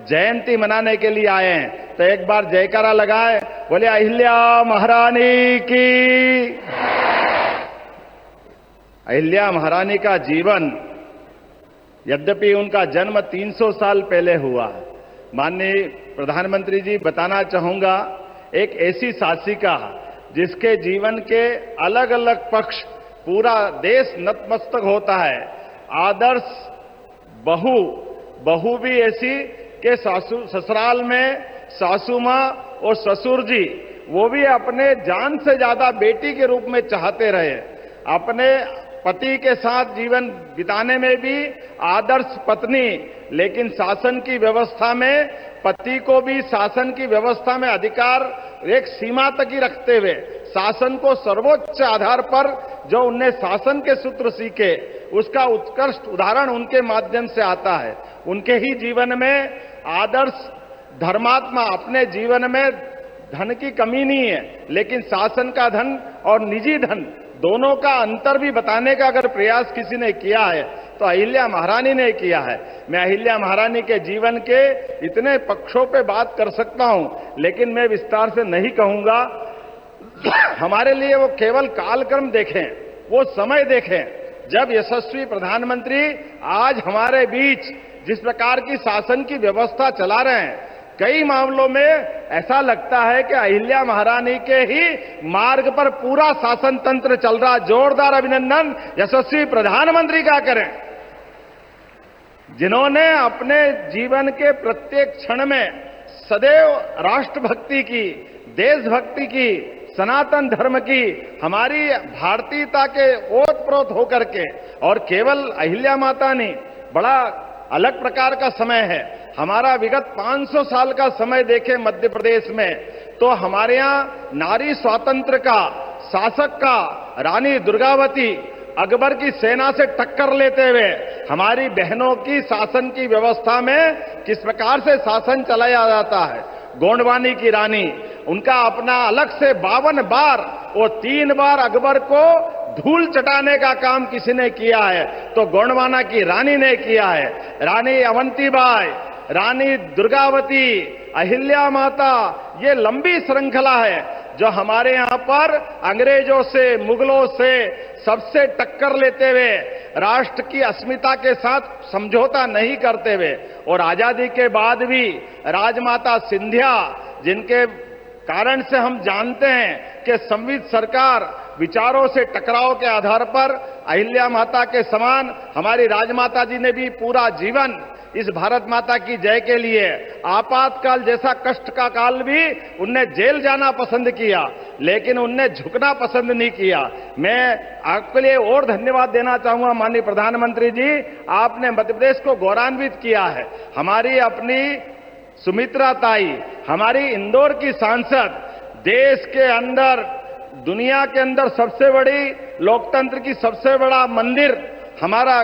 जयंती मनाने के लिए आए हैं। तो एक बार जयकारा लगाए, बोले अहिल्या महारानी की। अहिल्या महारानी का जीवन, यद्यपि उनका जन्म 300 साल पहले हुआ, माननीय प्रधानमंत्री जी बताना चाहूंगा, एक ऐसी शासिका जिसके जीवन के अलग अलग पक्ष पूरा देश नतमस्तक होता है। आदर्श बहू भी ऐसी कि ससुराल में सासू मां और ससुर जी वो भी अपने जान से ज्यादा बेटी के रूप में चाहते रहे। अपने पति के साथ जीवन बिताने में भी आदर्श पत्नी, लेकिन शासन की व्यवस्था में पति को भी शासन की व्यवस्था में अधिकार एक सीमा तक ही रखते हुए शासन को सर्वोच्च आधार पर जो उनने शासन के सूत्र सीखे उसका उत्कृष्ट उदाहरण उनके माध्यम से आता है। उनके ही जीवन में आदर्श धर्मात्मा, अपने जीवन में धन की कमी नहीं है, लेकिन शासन का धन और निजी धन दोनों का अंतर भी बताने का अगर प्रयास किसी ने किया है तो अहिल्या महारानी ने किया है। मैं अहिल्या महारानी के जीवन के इतने पक्षों पे बात कर सकता हूं, लेकिन मैं विस्तार से नहीं कहूंगा। हमारे लिए वो केवल कालक्रम देखें, वो समय देखें जब यशस्वी प्रधानमंत्री आज हमारे बीच जिस प्रकार की शासन की व्यवस्था चला रहे हैं, कई मामलों में ऐसा लगता है कि अहिल्या महारानी के ही मार्ग पर पूरा शासन तंत्र चल रहा। जोरदार अभिनंदन यशस्वी प्रधानमंत्री का करें, जिन्होंने अपने जीवन के प्रत्येक क्षण में सदैव राष्ट्रभक्ति की, देशभक्ति की, सनातन धर्म की, हमारी भारतीयता के ओतप्रोत होकर के, और केवल अहिल्या माता नहीं, बड़ा अलग प्रकार का समय है। हमारा विगत 500 साल का समय देखें मध्य प्रदेश में, तो हमारे यहाँ नारी स्वातंत्र का, शासक का, रानी दुर्गावती अकबर की सेना से टक्कर लेते हुए हमारी बहनों की शासन की व्यवस्था में किस प्रकार से शासन चलाया जाता है। गोंडवानी की रानी, उनका अपना अलग से 52 बार और 3 बार अकबर को धूल चटाने का काम किसी ने किया है तो गोंडवाना की रानी ने किया है। रानी अवंतीबाई, रानी दुर्गावती, अहिल्या माता, ये लंबी श्रृंखला है जो हमारे यहाँ पर अंग्रेजों से, मुगलों से सबसे टक्कर लेते हुए राष्ट्र की अस्मिता के साथ समझौता नहीं करते हुए और आजादी के बाद भी राजमाता सिंधिया, जिनके कारण से हम जानते हैं कि संविध सरकार विचारों से टकराव के आधार पर अहिल्या माता के समान हमारी राजमाता जी ने भी पूरा जीवन इस भारत माता की जय के लिए, आपातकाल जैसा कष्ट का काल भी उनने जेल जाना पसंद किया, लेकिन उनने झुकना पसंद नहीं किया। मैं आपके लिए और धन्यवाद देना चाहूंगा माननीय प्रधानमंत्री जी, आपने मध्य प्रदेश को गौरवान्वित किया है। हमारी अपनी सुमित्रा ताई, हमारी इंदौर की सांसद, देश के अंदर, दुनिया के अंदर सबसे बड़ी लोकतंत्र की सबसे बड़ा मंदिर हमारा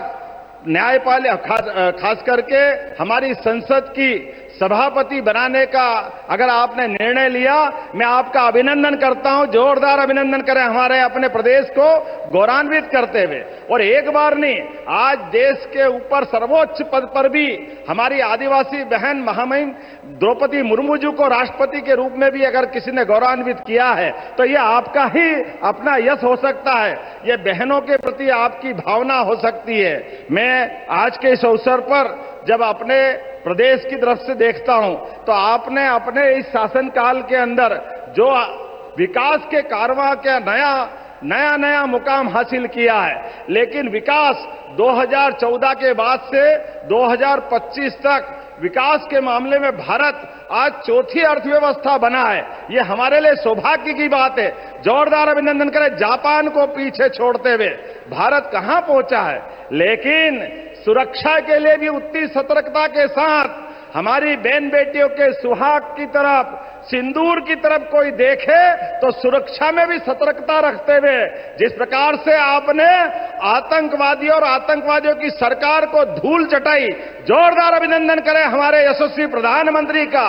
न्यायपालिका, खास करके हमारी संसद की सभापति बनाने का अगर आपने निर्णय लिया, मैं आपका अभिनंदन करता हूं। जोरदार अभिनंदन करें हमारे अपने प्रदेश को गौरवान्वित करते हुए। और एक बार नहीं, आज देश के ऊपर सर्वोच्च पद पर भी हमारी आदिवासी बहन महामहिम द्रौपदी मुर्मू जी को राष्ट्रपति के रूप में भी अगर किसी ने गौरवान्वित किया है तो ये आपका ही अपना यश हो सकता है, ये बहनों के प्रति आपकी भावना हो सकती है। मैं आज के इस अवसर पर जब अपने प्रदेश की तरफ से देखता हूं तो आपने अपने इस शासनकाल के अंदर जो विकास के कारवां के नया मुकाम हासिल किया है, लेकिन विकास 2014 के बाद से 2025 तक विकास के मामले में भारत आज चौथी अर्थव्यवस्था बना है। ये हमारे लिए सौभाग्य की बात है। जोरदार अभिनंदन करें। जापान को पीछे छोड़ते हुए भारत कहां पहुंचा है, लेकिन सुरक्षा के लिए भी उतनी सतर्कता के साथ हमारी बहन बेटियों के सुहाग की तरफ, सिंदूर की तरफ कोई देखे तो सुरक्षा में भी सतर्कता रखते हुए जिस प्रकार से आपने आतंकवादियों और आतंकवादियों की सरकार को धूल चटाई, जोरदार अभिनंदन करें हमारे यशस्वी प्रधानमंत्री का।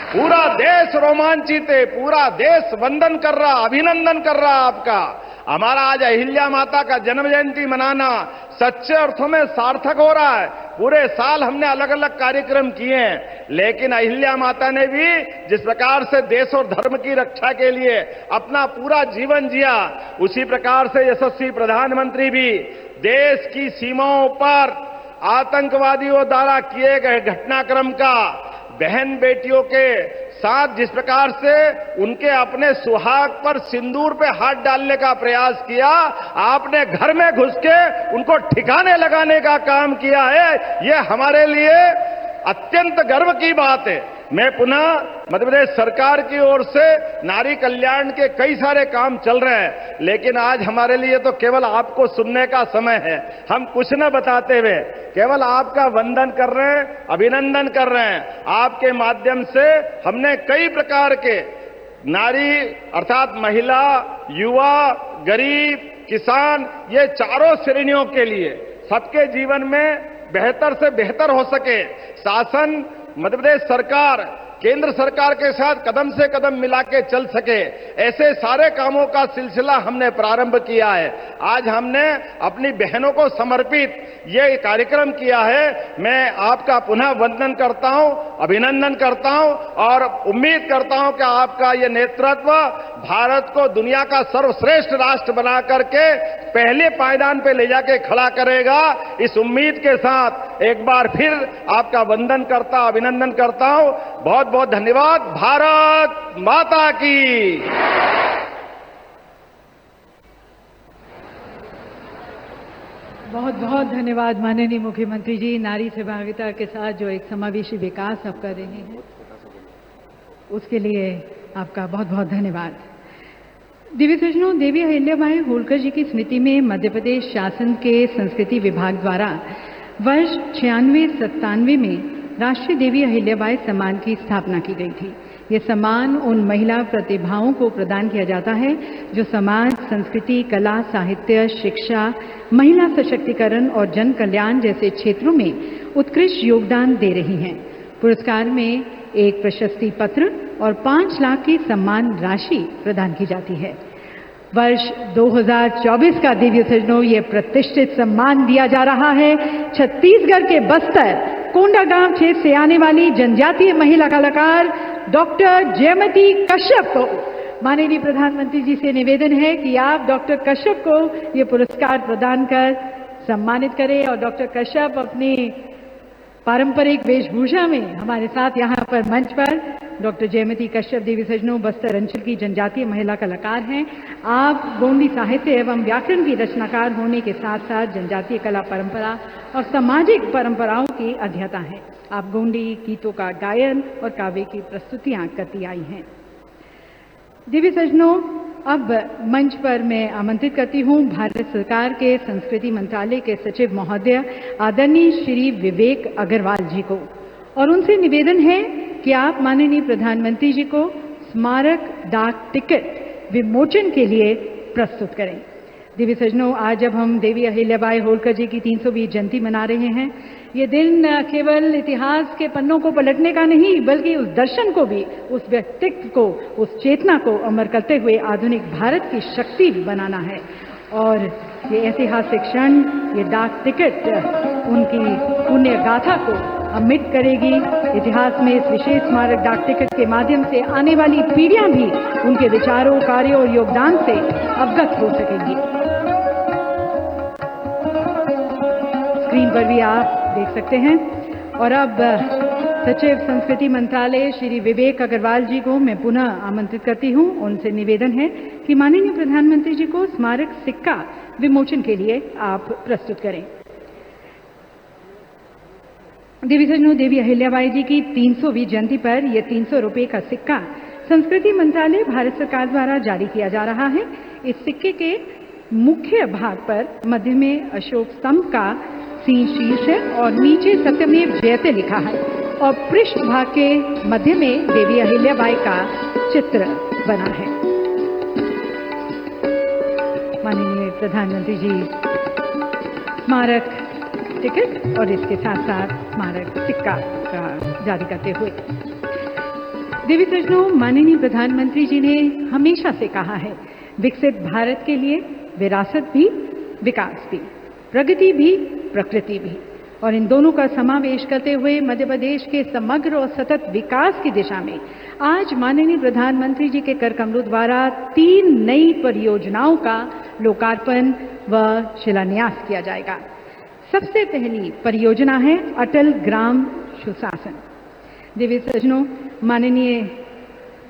पूरा देश रोमांचित है, पूरा देश वंदन कर रहा, अभिनंदन कर रहा आपका। हमारा आज अहिल्या माता का जन्म जयंती मनाना सच्चे अर्थों में सार्थक हो रहा है। पूरे साल हमने अलग अलग कार्यक्रम किए हैं, लेकिन अहिल्या माता ने भी जिस प्रकार से देश और धर्म की रक्षा के लिए अपना पूरा जीवन जिया, उसी प्रकार से यशस्वी प्रधानमंत्री भी देश की सीमाओं पर आतंकवादियों द्वारा किए गए घटनाक्रम का बहन बेटियों के साथ जिस प्रकार से उनके अपने सुहाग पर सिंदूर पे हाथ डालने का प्रयास किया, आपने घर में घुस के उनको ठिकाने लगाने का काम किया है, ये हमारे लिए अत्यंत गर्व की बात है। मैं पुनः मध्य प्रदेश सरकार की ओर से नारी कल्याण के कई सारे काम चल रहे हैं, लेकिन आज हमारे लिए तो केवल आपको सुनने का समय है। हम कुछ न बताते हुए केवल आपका वंदन कर रहे हैं, अभिनंदन कर रहे हैं। आपके माध्यम से हमने कई प्रकार के नारी अर्थात महिला, युवा, गरीब, किसान, ये चारों श्रेणियों के लिए सबके जीवन में बेहतर से बेहतर हो सके, शासन मध्य प्रदेश सरकार केंद्र सरकार के साथ कदम से कदम मिला के चल सके, ऐसे सारे कामों का सिलसिला हमने प्रारंभ किया है। आज हमने अपनी बहनों को समर्पित ये कार्यक्रम किया है। मैं आपका पुनः वंदन करता हूं, अभिनंदन करता हूं और उम्मीद करता हूं कि आपका ये नेतृत्व भारत को दुनिया का सर्वश्रेष्ठ राष्ट्र बना करके पहले पायदान पे ले जाके खड़ा करेगा। इस उम्मीद के साथ एक बार फिर आपका वंदन करता, अभिनंदन करता हूं। बहुत बहुत धन्यवाद। भारत माता की। बहुत बहुत धन्यवाद माननीय मुख्यमंत्री जी। नारी सहभागिता के साथ जो एक समावेशी विकास आप कर रहे हैं, उसके लिए आपका बहुत बहुत धन्यवाद। दिव्य सज्जनों, देवी अहिल्याबाई होलकर जी की स्मृति में मध्य प्रदेश शासन के संस्कृति विभाग द्वारा वर्ष 96-97 में राष्ट्रीय देवी अहिल्याबाई सम्मान की स्थापना की गई थी। ये सम्मान उन महिला प्रतिभाओं को प्रदान किया जाता है जो समाज, संस्कृति, कला, साहित्य, शिक्षा, महिला सशक्तिकरण और जन कल्याण जैसे क्षेत्रों में उत्कृष्ट योगदान दे रही हैं। पुरस्कार में एक प्रशस्ति पत्र और 5 लाख की सम्मान राशि प्रदान की जाती है। वर्ष 2024 का देवी सज्जनों ये प्रतिष्ठित सम्मान दिया जा रहा है छत्तीसगढ़ के बस्तर कोंडागांव क्षेत्र से आने वाली जनजातीय महिला कलाकार डॉक्टर जयमती कश्यप को। माननीय प्रधानमंत्री जी से निवेदन है कि आप डॉक्टर कश्यप को ये पुरस्कार प्रदान कर सम्मानित करें और डॉक्टर कश्यप अपनी पारंपरिक वेशभूषा में हमारे साथ यहाँ पर मंच पर। डॉक्टर जयमती कश्यप देवी सज्जनों बस्तर अंचल की जनजातीय महिला कलाकार हैं। आप गोंडी साहित्य एवं व्याकरण की रचनाकार होने के साथ साथ जनजातीय कला परंपरा और सामाजिक परंपराओं की अध्येता हैं। आप गोंडी गीतों का गायन और काव्य की प्रस्तुतियां करती आई हैं। देवी सज्जनों, अब मंच पर मैं आमंत्रित करती हूं भारत सरकार के संस्कृति मंत्रालय के सचिव महोदय आदरणीय श्री विवेक अग्रवाल जी को, और उनसे निवेदन है कि आप माननीय प्रधानमंत्री जी को स्मारक डाक टिकट विमोचन के लिए प्रस्तुत करें। देवी सज्जनों, आज जब हम देवी अहिल्याबाई होलकर जी की 320 जयंती मना रहे हैं, ये दिन केवल इतिहास के पन्नों को पलटने का नहीं बल्कि उस दर्शन को भी, उस व्यक्तित्व को, उस चेतना को अमर करते हुए आधुनिक भारत की शक्ति बनाना है। और ये ऐतिहासिक क्षण, ये डाक टिकट उनकी पुण्य गाथा को अमिट करेगी। इतिहास में इस विशेष स्मारक डाक टिकट के माध्यम से आने वाली पीढ़ियां भी उनके विचारों, कार्यों और योगदान से अवगत हो सकेंगी। स्क्रीन पर भी आप देख सकते हैं। और अब सचिव संस्कृति मंत्रालय श्री विवेक अग्रवाल जी को मैं पुनः आमंत्रित करती हूं। उनसे निवेदन है कि माननीय प्रधानमंत्री जी को स्मारक सिक्का विमोचन के लिए आप प्रस्तुत करें। देवी सज्जनों, देवी अहिल्याबाई जी की 300वीं जयंती पर यह 300 रुपये का सिक्का संस्कृति मंत्रालय भारत सरकार द्वारा जारी किया जा रहा है। इस सिक्के के मुख्य भाग पर मध्य में अशोक स्तंभ का शीर्ष है और नीचे सत्यमेव जयते लिखा है, और पृष्ठ भाग के मध्य में देवी अहिल्याबाई का चित्र बना है। माननीय प्रधानमंत्री जी स्मारक टिकट और इसके साथ साथ स्मारक सिक्का का जारी करते हुए, देवी सज्जनों, माननीय प्रधानमंत्री जी ने हमेशा से कहा है, विकसित भारत के लिए विरासत भी, विकास भी, प्रगति भी, प्रकृति भी, और इन दोनों का समावेश करते हुए मध्य प्रदेश के समग्र और सतत विकास की दिशा में आज माननीय प्रधानमंत्री जी के कर कमलों द्वारा 3 नई परियोजनाओं का लोकार्पण व शिलान्यास किया जाएगा। सबसे पहली परियोजना है अटल ग्राम सुशासन। देवी सज्जनों, माननीय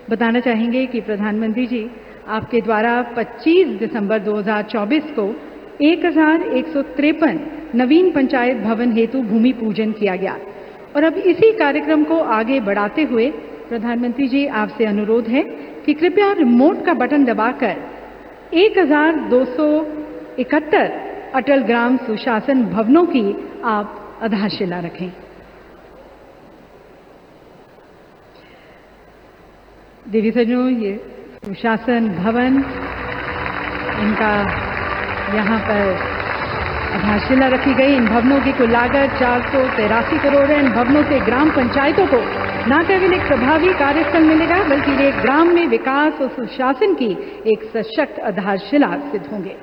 बताना चाहेंगे कि प्रधानमंत्री जी आपके द्वारा 25 दिसंबर 2024 को 1153 नवीन पंचायत भवन हेतु भूमि पूजन किया गया, और अब इसी कार्यक्रम को आगे बढ़ाते हुए प्रधानमंत्री जी आपसे अनुरोध है कि कृपया रिमोट का बटन दबाकर 1271 अटल ग्राम सुशासन भवनों की आप आधारशिला रखें। देवी सज्जनों, ये सुशासन भवन, इनका यहाँ पर आधारशिला रखी गई। इन भवनों की कुल लागत 483 करोड़ है। इन भवनों से ग्राम पंचायतों को न केवल एक प्रभावी कार्यस्थल मिलेगा बल्कि वे ग्राम में विकास और सुशासन की एक सशक्त आधारशिला सिद्ध होंगे।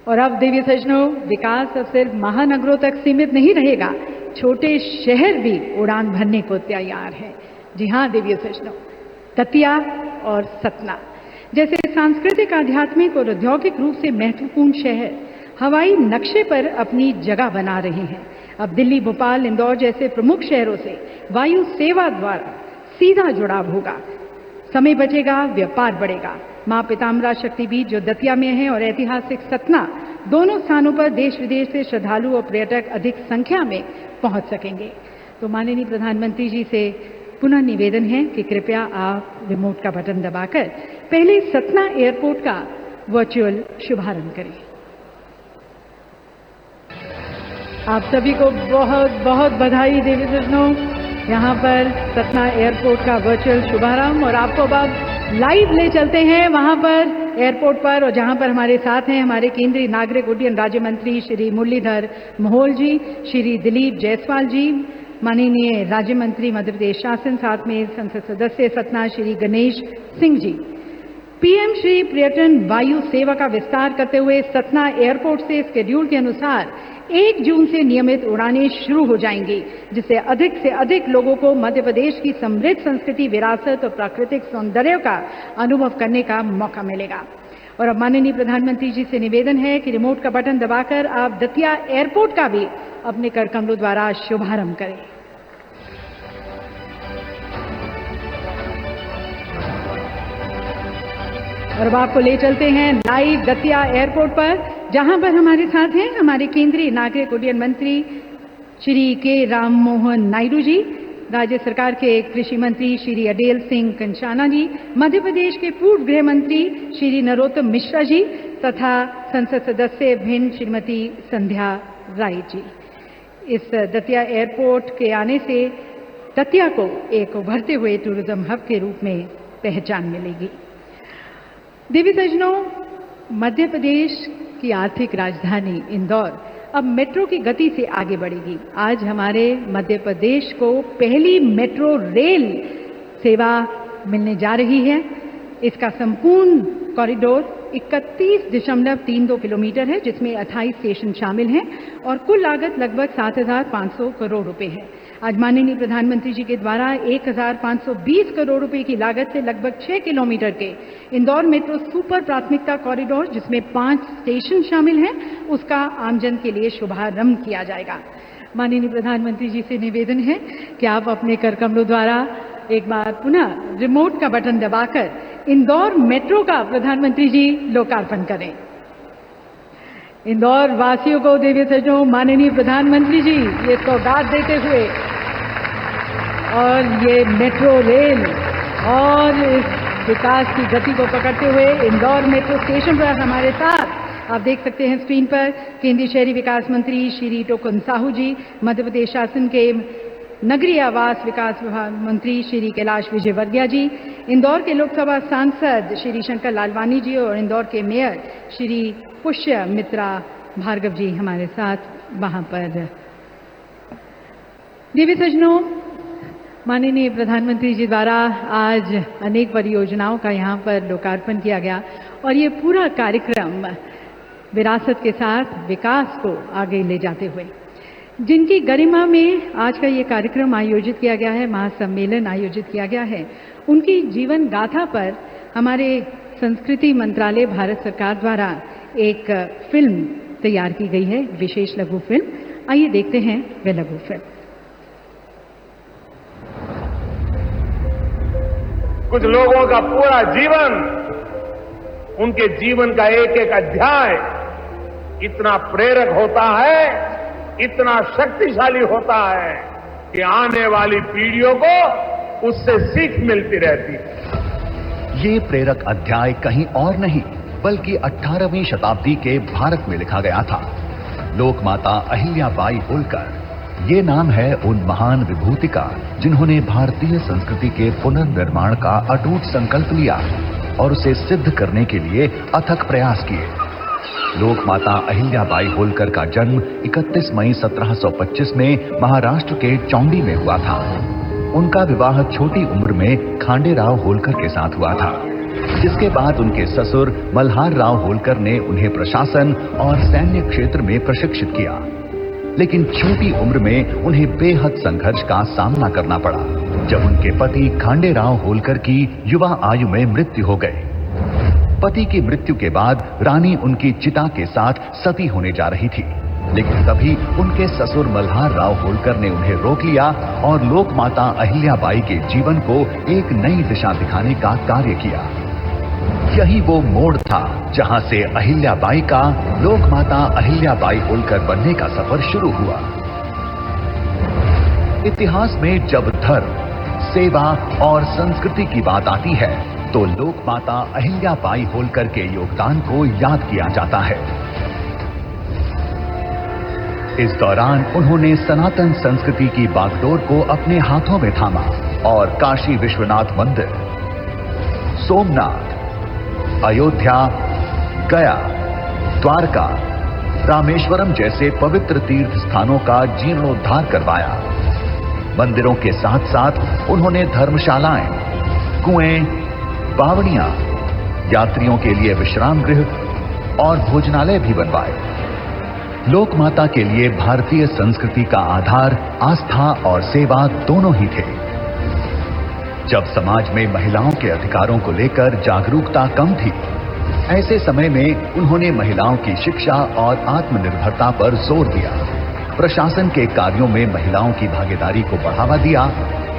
और अब देवी सज्जनों, विकास अब सिर्फ महानगरों तक सीमित नहीं रहेगा, छोटे शहर भी उड़ान भरने को तैयार है। जी हाँ देवी सज्जनों, दतिया और सतना जैसे सांस्कृतिक, आध्यात्मिक और औद्योगिक रूप से महत्वपूर्ण शहर हवाई नक्शे पर अपनी जगह बना रहे हैं। अब दिल्ली, भोपाल, इंदौर जैसे प्रमुख शहरों से वायु सेवा द्वारा सीधा जुड़ाव होगा, समय बचेगा, व्यापार बढ़ेगा। मां पीताम्बरा शक्तिपीठ जो दतिया में है और ऐतिहासिक सतना, दोनों स्थानों पर देश विदेश से श्रद्धालु और पर्यटक अधिक संख्या में पहुंच सकेंगे। तो माननीय प्रधानमंत्री जी से पुनः निवेदन है कि कृपया आप रिमोट का बटन दबाकर पहले सतना एयरपोर्ट का वर्चुअल शुभारंभ करें। आप सभी को बहुत बहुत बधाई देवी सज्जनों। यहाँ पर सतना एयरपोर्ट का वर्चुअल शुभारंभ, और आपको अब लाइव ले चलते हैं वहाँ पर एयरपोर्ट पर, और जहाँ पर हमारे साथ हैं हमारे केंद्रीय नागरिक उड्डयन राज्य मंत्री श्री मुरलीधर मोहोल जी, श्री दिलीप जायसवाल जी, माननीय राज्य मंत्री मध्य प्रदेश शासन, साथ में संसद सदस्य सतना श्री गणेश सिंह जी। पीएम श्री पर्यटन वायु सेवा का विस्तार करते हुए सतना एयरपोर्ट से शेड्यूल के अनुसार 1 जून से नियमित उड़ानें शुरू हो जाएंगी, जिससे अधिक से अधिक लोगों को मध्य प्रदेश की समृद्ध संस्कृति, विरासत और प्राकृतिक सौंदर्य का अनुभव करने का मौका मिलेगा। और अब माननीय प्रधानमंत्री जी से निवेदन है कि रिमोट का बटन दबाकर आप दतिया एयरपोर्ट का भी अपने कर कमलों द्वारा शुभारंभ करें। और अब आपको ले चलते हैं लाइव दतिया एयरपोर्ट पर, जहां पर हमारे साथ हैं हमारे केंद्रीय नागरिक उड्डयन मंत्री श्री के राम मोहन नायडू जी, राज्य सरकार के कृषि मंत्री श्री अडेल सिंह कंचाना जी, मध्य प्रदेश के पूर्व गृह मंत्री श्री नरोत्तम मिश्रा जी तथा संसद सदस्य भिन्न श्रीमती संध्या राय जी। इस दतिया एयरपोर्ट के आने से दतिया को एक उभरते हुए टूरिज्म हब के रूप में पहचान मिलेगी। देवी सज्जनों, मध्य प्रदेश की आर्थिक राजधानी इंदौर अब मेट्रो की गति से आगे बढ़ेगी। आज हमारे मध्य प्रदेश को पहली मेट्रो रेल सेवा मिलने जा रही है। इसका संपूर्ण कॉरिडोर 31.32 किलोमीटर है, जिसमें 28 स्टेशन शामिल हैं और कुल लागत लगभग 7,500 करोड़ रुपए है। आज माननीय प्रधानमंत्री जी के द्वारा 1,520 करोड़ रुपए की लागत से लगभग 6 किलोमीटर के इंदौर मेट्रो सुपर प्राथमिकता कॉरिडोर, जिसमें 5 स्टेशन शामिल हैं, उसका आमजन के लिए शुभारंभ किया जाएगा। माननीय प्रधानमंत्री जी से निवेदन है कि आप अपने कर कमलों द्वारा एक बार पुनः रिमोट का बटन दबाकर इंदौर मेट्रो का प्रधानमंत्री जी लोकार्पण करें। इंदौर वासियों को देवी सज्जनों माननीय प्रधानमंत्री जी ये सौगात देते हुए और ये मेट्रो रेल और इस विकास की गति को पकड़ते हुए इंदौर मेट्रो स्टेशन पर हमारे साथ आप देख सकते हैं स्क्रीन पर केंद्रीय शहरी विकास मंत्री श्री टोकन साहू जी, मध्य प्रदेश शासन के नगरीय आवास विकास विभाग मंत्री श्री कैलाश विजयवर्गीय जी, इंदौर के लोकसभा सांसद श्री शंकर लालवानी जी और इंदौर के मेयर श्री पुष्य मित्रा भार्गव जी हमारे साथ वहां पर। देवी सज्जनों, माननीय प्रधानमंत्री जी द्वारा आज अनेक परियोजनाओं का यहाँ पर लोकार्पण किया गया और ये पूरा कार्यक्रम विरासत के साथ विकास को आगे ले जाते हुए, जिनकी गरिमा में आज का ये कार्यक्रम आयोजित किया गया है, महासम्मेलन आयोजित किया गया है, उनकी जीवन गाथा पर हमारे संस्कृति मंत्रालय भारत सरकार द्वारा एक फिल्म तैयार की गई है, विशेष लघु फिल्म। आइए देखते हैं वह लघु फिल्म। कुछ लोगों का पूरा जीवन, उनके जीवन का एक एक अध्याय इतना प्रेरक होता है, इतना शक्तिशाली होता है कि आने वाली पीढ़ियों को उससे सीख मिलती रहती है। ये प्रेरक अध्याय कहीं और नहीं बल्कि 18वीं शताब्दी के भारत में लिखा गया था। लोकमाता अहिल्याबाई होलकर, ये नाम है उन महान विभूति का जिन्होंने भारतीय संस्कृति के पुनर्निर्माण का अटूट संकल्प लिया और उसे सिद्ध करने के लिए अथक प्रयास किए। लोकमाता अहिल्याबाई होलकर का जन्म 31 मई 1725 में महाराष्ट्र के चौंडी में हुआ था। उनका विवाह छोटी उम्र में खांडेराव होलकर के साथ हुआ था, जिसके बाद उनके ससुर मल्हार राव होलकर ने उन्हें प्रशासन और सैन्य क्षेत्र में प्रशिक्षित किया। लेकिन छोटी उम्र में उन्हें बेहद संघर्ष का सामना करना पड़ा जब उनके पति खांडेराव होलकर की युवा आयु में मृत्यु हो गई। पति की मृत्यु के बाद रानी उनकी चिता के साथ सती होने जा रही थी, लेकिन तभी उनके ससुर मल्हार राव होलकर ने उन्हें रोक लिया और लोकमाता अहिल्याबाई के जीवन को एक नई दिशा दिखाने का कार्य किया। यही वो मोड़ था जहां से अहिल्याबाई का लोकमाता अहिल्याबाई होलकर बनने का सफर शुरू हुआ। इतिहास में जब धर्म, सेवा और संस्कृति की बात आती है तो लोकमाता अहिल्याबाई होलकर के योगदान को याद किया जाता है। इस दौरान उन्होंने सनातन संस्कृति की बागडोर को अपने हाथों में थामा और काशी विश्वनाथ मंदिर, सोमनाथ, अयोध्या, गया, द्वारका, रामेश्वरम जैसे पवित्र तीर्थ स्थानों का जीर्णोद्धार करवाया। मंदिरों के साथ साथ उन्होंने धर्मशालाएं, कुएं, बावड़ियां, यात्रियों के लिए विश्राम गृह और भोजनालय भी बनवाए। लोक माता के लिए भारतीय संस्कृति का आधार आस्था और सेवा दोनों ही थे। जब समाज में महिलाओं के अधिकारों को लेकर जागरूकता कम थी, ऐसे समय में उन्होंने महिलाओं की शिक्षा और आत्मनिर्भरता पर जोर दिया। प्रशासन के कार्यों में महिलाओं की भागीदारी को बढ़ावा दिया,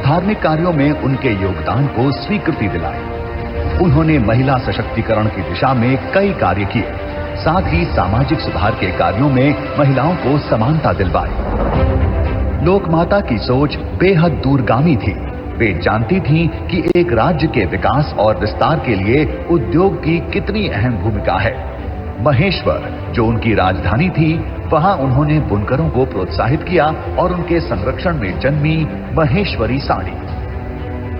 धार्मिक कार्यों में उनके योगदान को स्वीकृति दिलाई। उन्होंने महिला सशक्तिकरण की दिशा में कई कार्य किए, साथ ही सामाजिक सुधार के कार्यों में महिलाओं को समानता दिलवाई। लोक माता की सोच बेहद दूरगामी थी। वे जानती थीं कि एक राज्य के विकास और विस्तार के लिए उद्योग की कितनी अहम भूमिका है। महेश्वर, जो उनकी राजधानी थी, वहां उन्होंने बुनकरों को प्रोत्साहित किया और उनके संरक्षण में जन्मी महेश्वरी साड़ी।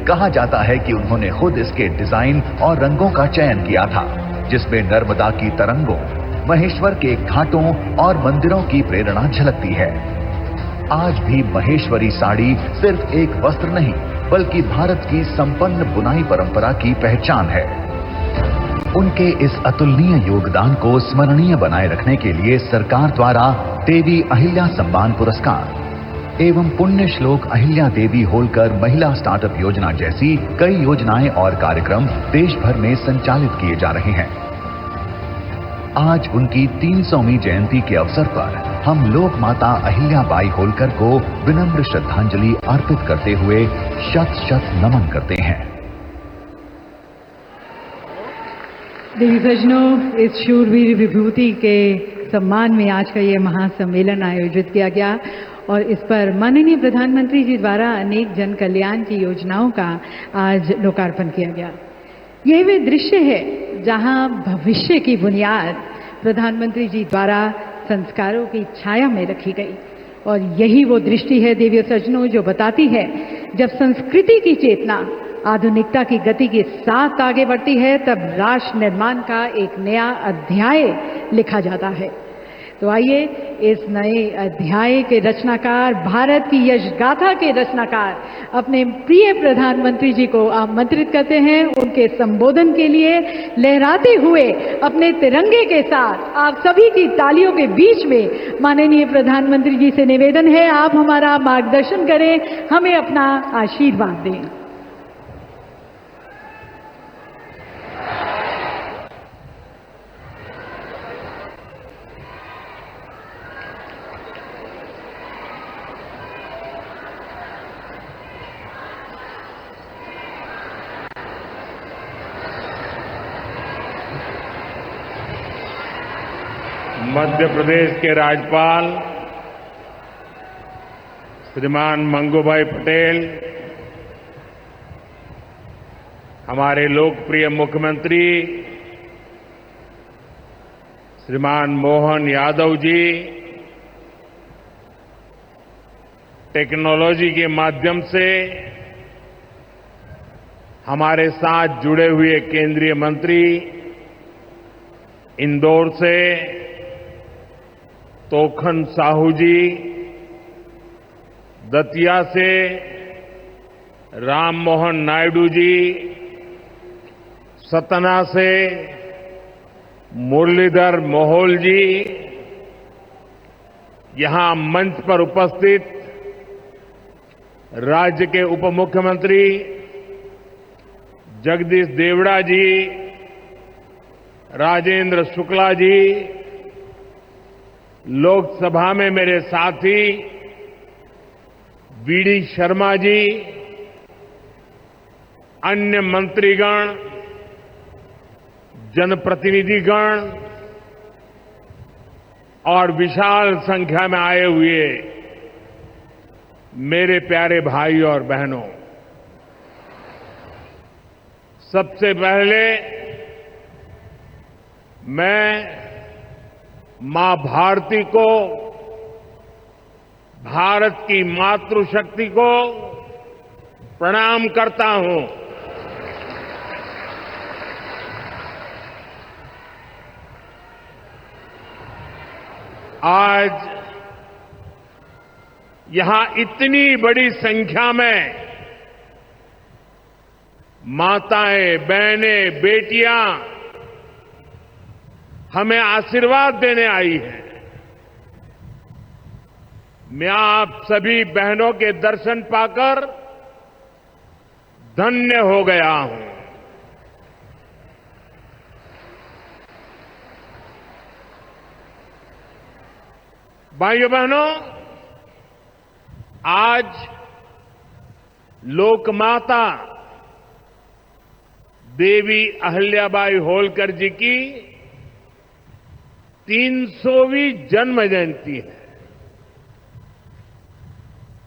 कहा जाता है कि उन्होंने खुद इसके डिजाइन और रंगों का चयन किया था, जिसमें नर्मदा की तरंगों, महेश्वर के घाटों और मंदिरों की प्रेरणा झलकती है। आज भी महेश्वरी साड़ी सिर्फ एक वस्त्र नहीं, बल्कि भारत की संपन्न बुनाई परंपरा की पहचान है। उनके इस अतुलनीय योगदान को स्मरणीय बनाए रखने के लिए सरकार द्वारा देवी अहिल्या सम्मान पुरस्कार एवं पुण्य श्लोक अहिल्या देवी होलकर महिला स्टार्टअप योजना जैसी कई योजनाएं और कार्यक्रम देश भर में संचालित किए जा रहे हैं। आज उनकी 300वीं जयंती के अवसर पर हम लोक माता अहिल्या बाई होलकर को विनम्र श्रद्धांजलि अर्पित करते हुए शत शत नमन करते हैं। देवी सज्जनों, इस शूरवीर विभूति के सम्मान में आज का ये महासम्मेलन आयोजित किया गया और इस पर माननीय प्रधानमंत्री जी द्वारा अनेक जन कल्याण की योजनाओं का आज लोकार्पण किया गया। यही वे दृश्य है जहां भविष्य की बुनियाद प्रधानमंत्री जी द्वारा संस्कारों की छाया में रखी गई और यही वो दृष्टि है देवी सज्जनों जो बताती है जब संस्कृति की चेतना आधुनिकता की गति के साथ आगे बढ़ती है तब राष्ट्र निर्माण का एक नया अध्याय लिखा जाता है। तो आइए इस नए अध्याय के रचनाकार, भारत की यशगाथा के रचनाकार अपने प्रिय प्रधानमंत्री जी को आमंत्रित करते हैं। उनके संबोधन के लिए लहराते हुए अपने तिरंगे के साथ आप सभी की तालियों के बीच में माननीय प्रधानमंत्री जी से निवेदन है आप हमारा मार्गदर्शन करें, हमें अपना आशीर्वाद दें। मध्य प्रदेश के राज्यपाल श्रीमान मंगूभाई पटेल, हमारे लोकप्रिय मुख्यमंत्री श्रीमान मोहन यादव जी, टेक्नोलॉजी के माध्यम से हमारे साथ जुड़े हुए केंद्रीय मंत्री, इंदौर से तोखन साहू जी, दतिया से राम मोहन नायडू जी, सतना से मुरलीधर मोहोल जी, यहां मंच पर उपस्थित राज्य के उप मुख्यमंत्री जगदीश देवड़ा जी, राजेंद्र शुक्ला जी, लोकसभा में मेरे साथी बीडी शर्मा जी, अन्य मंत्रीगण, जनप्रतिनिधिगण और विशाल संख्या में आए हुए मेरे प्यारे भाई और बहनों, सबसे पहले मैं मां भारती को भारत की मातृशक्ति को प्रणाम करता हूं। आज यहां इतनी बड़ी संख्या में माताएं, बहनें, बेटियां हमें आशीर्वाद देने आई हैं। मैं आप सभी बहनों के दर्शन पाकर धन्य हो गया हूं। भाइयों बहनों, आज लोकमाता देवी अहिल्याबाई होलकर जी की 300वीं जन्म जयंती है।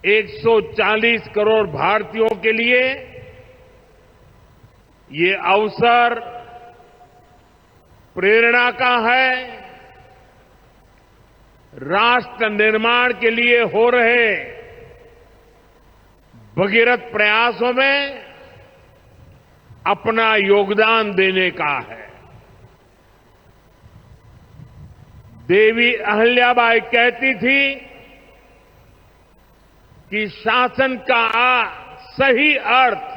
140 करोड़ भारतीयों के लिए ये अवसर प्रेरणा का है। राष्ट्र निर्माण के लिए हो रहे भगीरथ प्रयासों में अपना योगदान देने का है। देवी अहिल्याबाई कहती थी कि शासन का सही अर्थ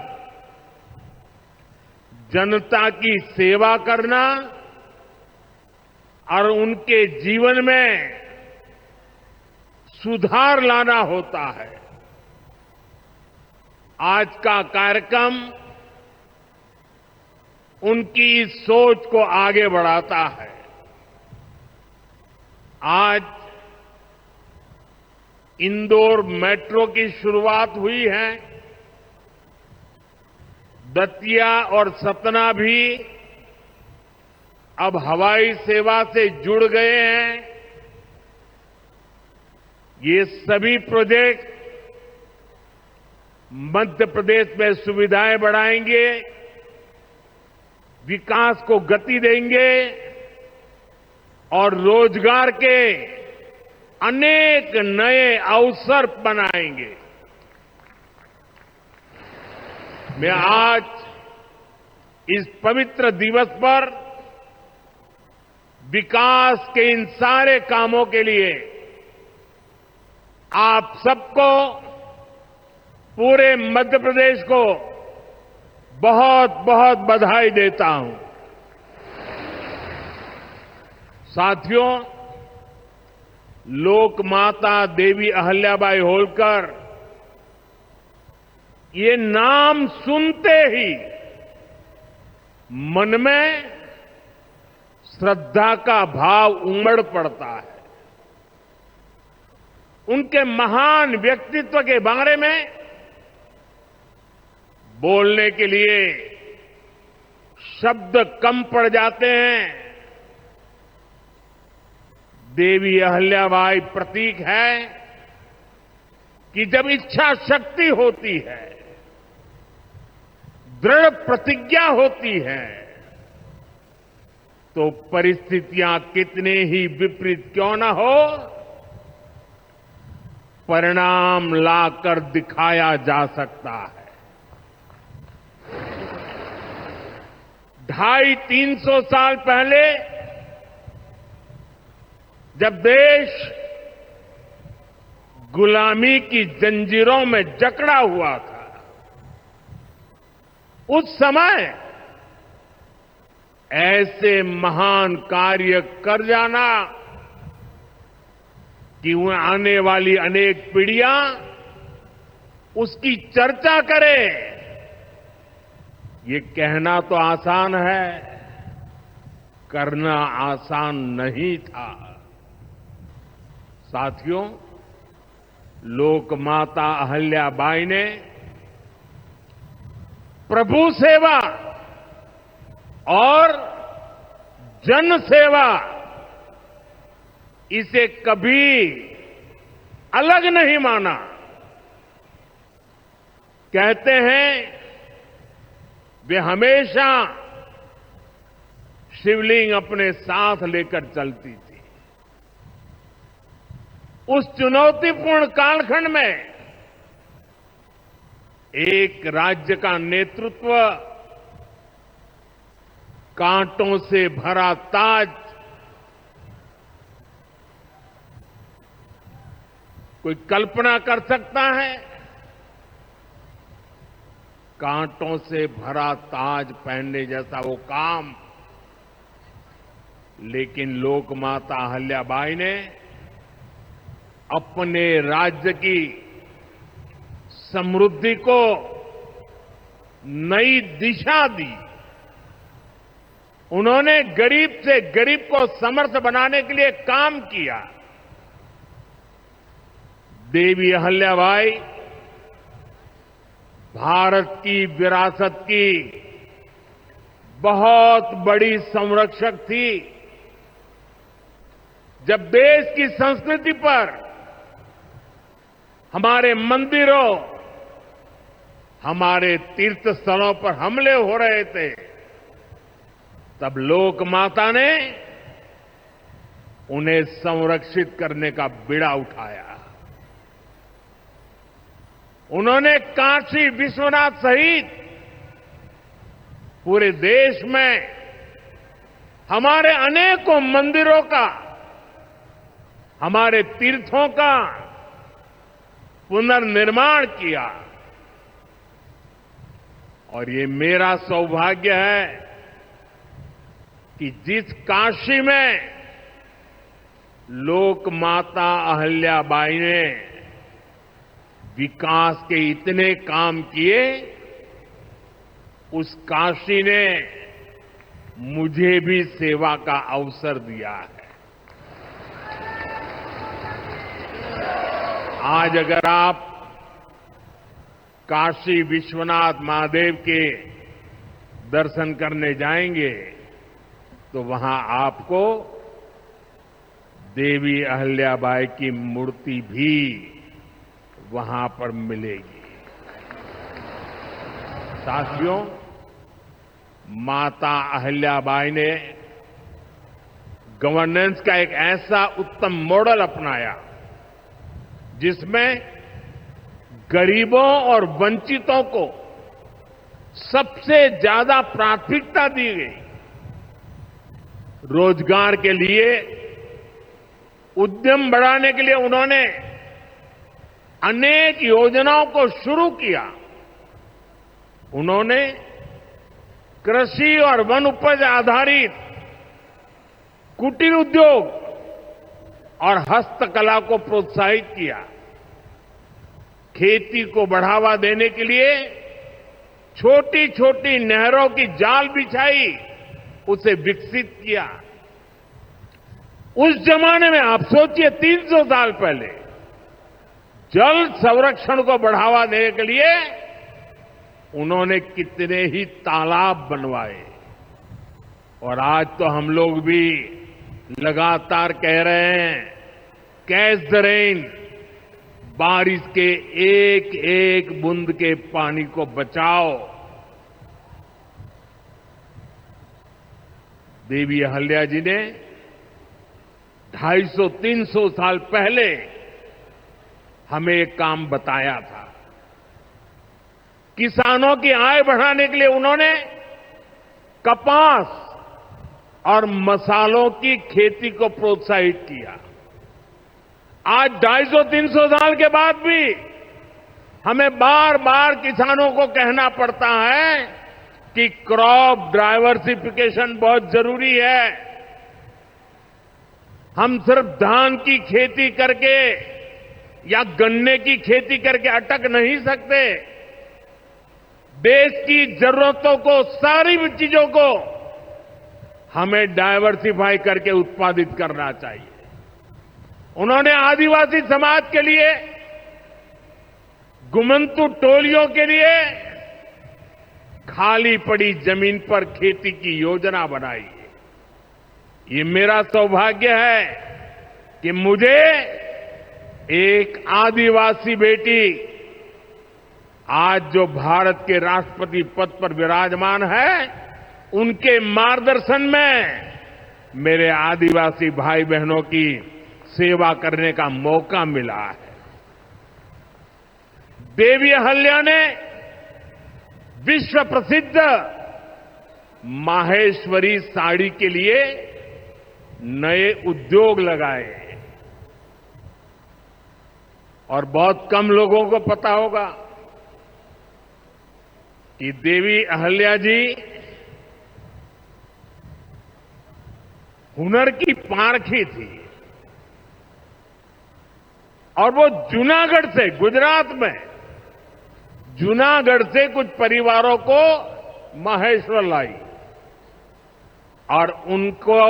जनता की सेवा करना और उनके जीवन में सुधार लाना होता है। आज का कार्यक्रम उनकी इस सोच को आगे बढ़ाता है। आज इंदौर मेट्रो की शुरुआत हुई है। दतिया और सतना भी अब हवाई सेवा से जुड़ गए हैं। ये सभी प्रोजेक्ट मध्य प्रदेश में सुविधाएं बढ़ाएंगे, विकास को गति देंगे और रोजगार के अनेक नए अवसर बनाएंगे। मैं आज इस पवित्र दिवस पर विकास के इन सारे कामों के लिए आप सबको, पूरे मध्य प्रदेश को बहुत बहुत बधाई देता हूं। साथियों, लोकमाता देवी अहिल्याबाई होलकर, ये नाम सुनते ही मन में श्रद्धा का भाव उमड़ पड़ता है। उनके महान व्यक्तित्व के बारे में बोलने के लिए शब्द कम पड़ जाते हैं। देवी अहिल्याबाई प्रतीक है कि जब इच्छा शक्ति होती है, दृढ़ प्रतिज्ञा होती है, तो परिस्थितियां कितने ही विपरीत क्यों न हो, परिणाम लाकर दिखाया जा सकता है। 250-300 साल पहले जब देश गुलामी की जंजीरों में जकड़ा हुआ था, उस समय ऐसे महान कार्य कर जाना कि वह आने वाली अनेक पीढ़ियां उसकी चर्चा करें, ये कहना तो आसान है, करना आसान नहीं था। साथियों, लोकमाता अहिल्याबाई ने प्रभु सेवा और जन सेवा, इसे कभी अलग नहीं माना। कहते हैं वे हमेशा शिवलिंग अपने साथ लेकर चलती थी। उस चुनौतीपूर्ण कालखंड में एक राज्य का नेतृत्व कांटों से भरा ताज कोई कल्पना कर सकता है? कांटों से भरा ताज पहनने जैसा वो काम, लेकिन लोकमाता अहिल्याबाई ने अपने राज्य की समृद्धि को नई दिशा दी। उन्होंने गरीब से गरीब को समर्थ बनाने के लिए काम किया। देवी अहिल्याबाई भारत की विरासत की बहुत बड़ी संरक्षक थी। जब देश की संस्कृति पर, हमारे मंदिरों, हमारे तीर्थ स्थलों पर हमले हो रहे थे, तब लोक माता ने उन्हें संरक्षित करने का बीड़ा उठाया। उन्होंने काशी विश्वनाथ सहित पूरे देश में हमारे अनेकों मंदिरों का, हमारे तीर्थों का पुनर्निर्माण किया। और ये मेरा सौभाग्य है कि जिस काशी में लोक माता अहिल्याबाई ने विकास के इतने काम किए, उस काशी ने मुझे भी सेवा का अवसर दिया है। आज अगर आप काशी विश्वनाथ महादेव के दर्शन करने जाएंगे तो वहां आपको देवी अहिल्याबाई की मूर्ति भी वहां पर मिलेगी। साथियों, माता अहिल्याबाई ने गवर्नेंस का एक ऐसा उत्तम मॉडल अपनाया जिसमें गरीबों और वंचितों को सबसे ज्यादा प्राथमिकता दी गई। रोजगार के लिए, उद्यम बढ़ाने के लिए उन्होंने अनेक योजनाओं को शुरू किया। उन्होंने कृषि और वन उपज आधारित कुटीर उद्योग और हस्तकला को प्रोत्साहित किया। खेती को बढ़ावा देने के लिए छोटी छोटी नहरों की जाल बिछाई, उसे विकसित किया। उस जमाने में आप सोचिए, 300 साल पहले जल संरक्षण को बढ़ावा देने के लिए उन्होंने कितने ही तालाब बनवाए। और आज तो हम लोग भी लगातार कह रहे हैं, कैच द रेन, बारिश के एक एक बूंद के पानी को बचाओ। देवी अहिल्या जी ने 250-300 साल पहले हमें एक काम बताया था। किसानों की आय बढ़ाने के लिए उन्होंने कपास और मसालों की खेती को प्रोत्साहित किया। आज 250-300 साल के बाद भी हमें बार बार किसानों को कहना पड़ता है कि क्रॉप डाइवर्सिफिकेशन बहुत जरूरी है। हम सिर्फ धान की खेती करके या गन्ने की खेती करके अटक नहीं सकते। देश की जरूरतों को, सारी चीजों को हमें डाइवर्सिफाई करके उत्पादित करना चाहिए। उन्होंने आदिवासी समाज के लिए, गुमंतु टोलियों के लिए खाली पड़ी जमीन पर खेती की योजना बनाई है। ये मेरा सौभाग्य है कि मुझे एक आदिवासी बेटी आज जो भारत के राष्ट्रपति पद पर विराजमान है, उनके मार्गदर्शन में मेरे आदिवासी भाई बहनों की सेवा करने का मौका मिला है। देवी अहल्या ने विश्व प्रसिद्ध माहेश्वरी साड़ी के लिए नए उद्योग लगाए और बहुत कम लोगों को पता होगा कि देवी अहल्या जी हुनर की पारखी थी और वो जूनागढ़ से, गुजरात में जूनागढ़ से कुछ परिवारों को माहेश्वर लाई और उनको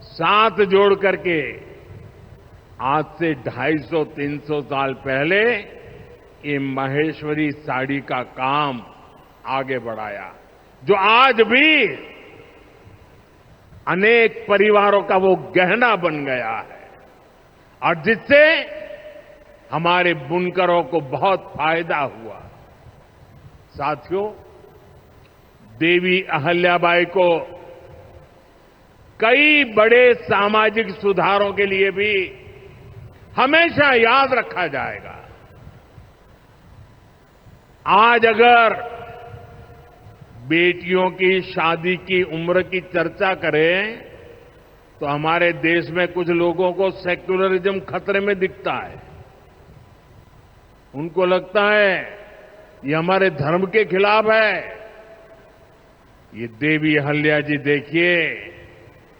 साथ जोड़ करके आज से 250-300 साल पहले ये माहेश्वरी साड़ी का काम आगे बढ़ाया, जो आज भी अनेक परिवारों का वो गहना बन गया है और जिससे हमारे बुनकरों को बहुत फायदा हुआ। साथियों, देवी अहल्याबाई को कई बड़े सामाजिक सुधारों के लिए भी हमेशा याद रखा जाएगा। आज अगर बेटियों की शादी की उम्र की चर्चा करें तो हमारे देश में कुछ लोगों को सेक्युलरिज्म खतरे में दिखता है। उनको लगता है ये हमारे धर्म के खिलाफ है। ये देवी अहल्या जी देखिए,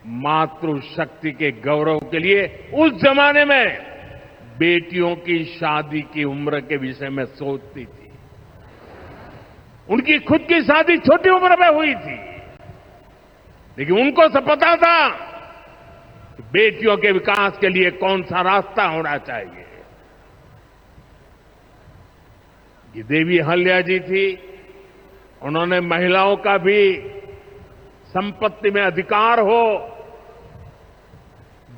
मातृशक्ति के गौरव के लिए उस जमाने में बेटियों की शादी की उम्र के विषय में सोचती थी। उनकी खुद की शादी छोटी उम्र में हुई थी, लेकिन उनको सब पता था कि बेटियों के विकास के लिए कौन सा रास्ता होना चाहिए। ये देवी अहल्या जी थी, उन्होंने महिलाओं का भी संपत्ति में अधिकार हो,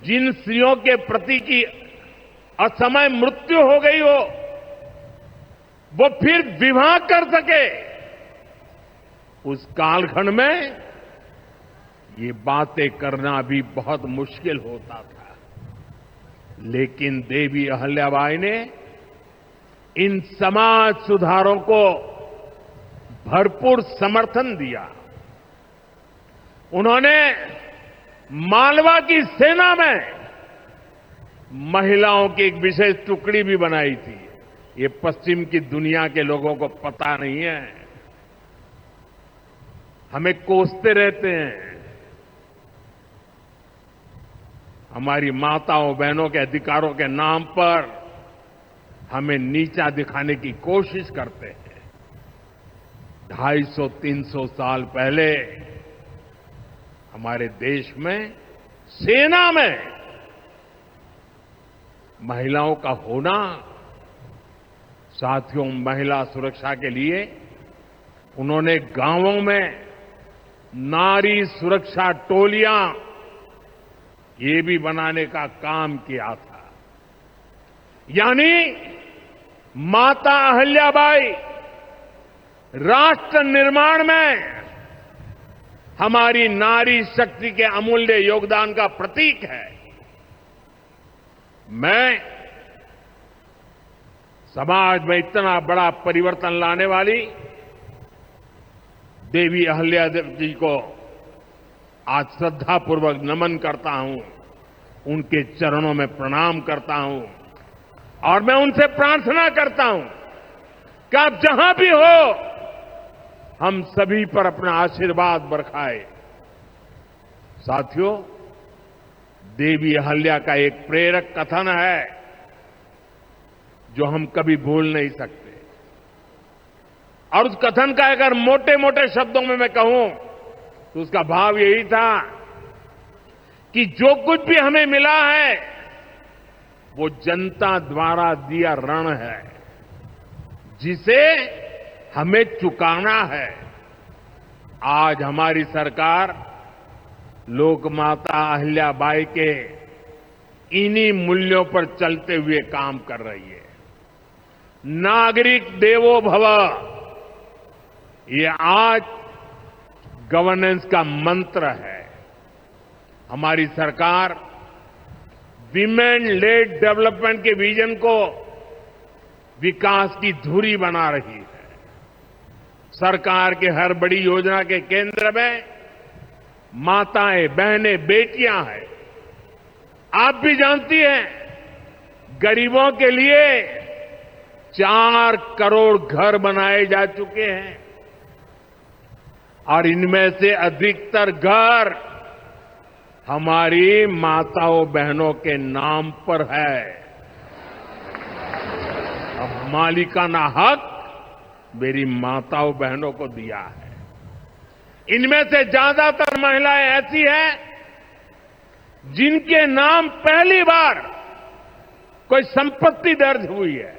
जिन स्त्रियों के प्रति की असमय मृत्यु हो गई हो वो फिर विवाह कर सके। उस कालखंड में ये बातें करना भी बहुत मुश्किल होता था, लेकिन देवी अहल्याबाई ने इन समाज सुधारों को भरपूर समर्थन दिया। उन्होंने मालवा की सेना में महिलाओं की एक विशेष टुकड़ी भी बनाई थी। ये पश्चिम की दुनिया के लोगों को पता नहीं है, हमें कोसते रहते हैं। हमारी माताओं बहनों के अधिकारों के नाम पर हमें नीचा दिखाने की कोशिश करते हैं। 250-300 साल पहले हमारे देश में सेना में महिलाओं का होना, साथियों, महिला सुरक्षा के लिए उन्होंने गांवों में नारी सुरक्षा टोलियां ये भी बनाने का काम किया था। यानी माता अहल्याबाई राष्ट्र निर्माण में हमारी नारी शक्ति के अमूल्य योगदान का प्रतीक है। मैं समाज में इतना बड़ा परिवर्तन लाने वाली देवी अहल्या जी को आज श्रद्धापूर्वक नमन करता हूं, उनके चरणों में प्रणाम करता हूं और मैं उनसे प्रार्थना करता हूं कि आप जहां भी हो, हम सभी पर अपना आशीर्वाद बरसाए। साथियों, देवी अहल्या का एक प्रेरक कथन है जो हम कभी भूल नहीं सकते, और उस कथन का अगर मोटे मोटे शब्दों में मैं कहूं तो उसका भाव यही था कि जो कुछ भी हमें मिला है वो जनता द्वारा दिया ऋण है, जिसे हमें चुकाना है। आज हमारी सरकार लोकमाता अहल्याबाई के इन्हीं मूल्यों पर चलते हुए काम कर रही है। नागरिक देवो भव, ये आज गवर्नेंस का मंत्र है। हमारी सरकार विमेन लेड डेवलपमेंट के विजन को विकास की धुरी बना रही है। सरकार के हर बड़ी योजना के केंद्र में माताएं, बहनें, बेटियां हैं। आप भी जानती हैं, गरीबों के लिए 4 करोड़ घर बनाए जा चुके हैं और इनमें से अधिकतर घर हमारी माताओं बहनों के नाम पर है। अब मालिकाना हक मेरी माताओं बहनों को दिया है। इनमें से ज्यादातर महिलाएं ऐसी हैं जिनके नाम पहली बार कोई संपत्ति दर्ज हुई है,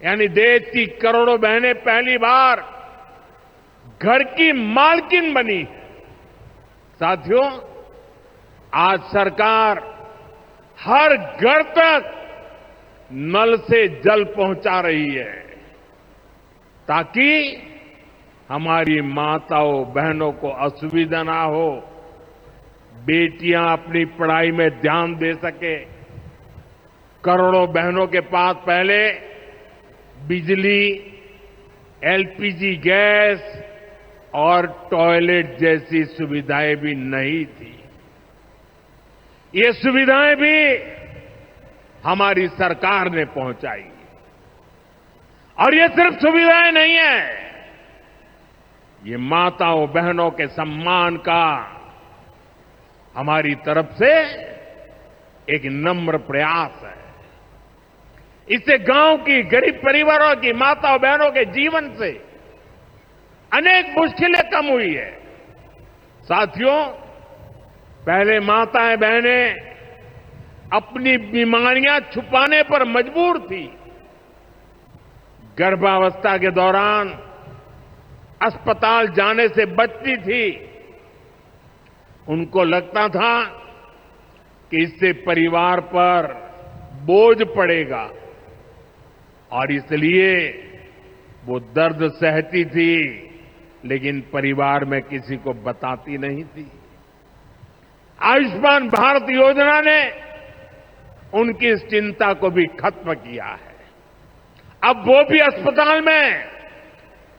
यानी देश की करोड़ों बहनें पहली बार घर की मालकिन बनी है। साथियों, आज सरकार हर घर तक नल से जल पहुंचा रही है ताकि हमारी माताओं बहनों को असुविधा ना हो, बेटियां अपनी पढ़ाई में ध्यान दे सके। करोड़ों बहनों के पास पहले बिजली, एलपीजी गैस और टॉयलेट जैसी सुविधाएं भी नहीं थी। ये सुविधाएं भी हमारी सरकार ने पहुंचाई और ये सिर्फ सुविधाएं नहीं है, ये माताओं बहनों के सम्मान का हमारी तरफ से एक नम्र प्रयास है। इससे गांव की गरीब परिवारों की माताओं बहनों के जीवन से अनेक मुश्किलें कम हुई है। साथियों, पहले माताएं बहनें अपनी बीमारियां छुपाने पर मजबूर थी। गर्भावस्था के दौरान अस्पताल जाने से बचती थी। उनको लगता था कि इससे परिवार पर बोझ पड़ेगा और इसलिए वो दर्द सहती थी, लेकिन परिवार में किसी को बताती नहीं थी। आयुष्मान भारत योजना ने उनकी इस चिंता को भी खत्म किया है। अब वो भी अस्पताल में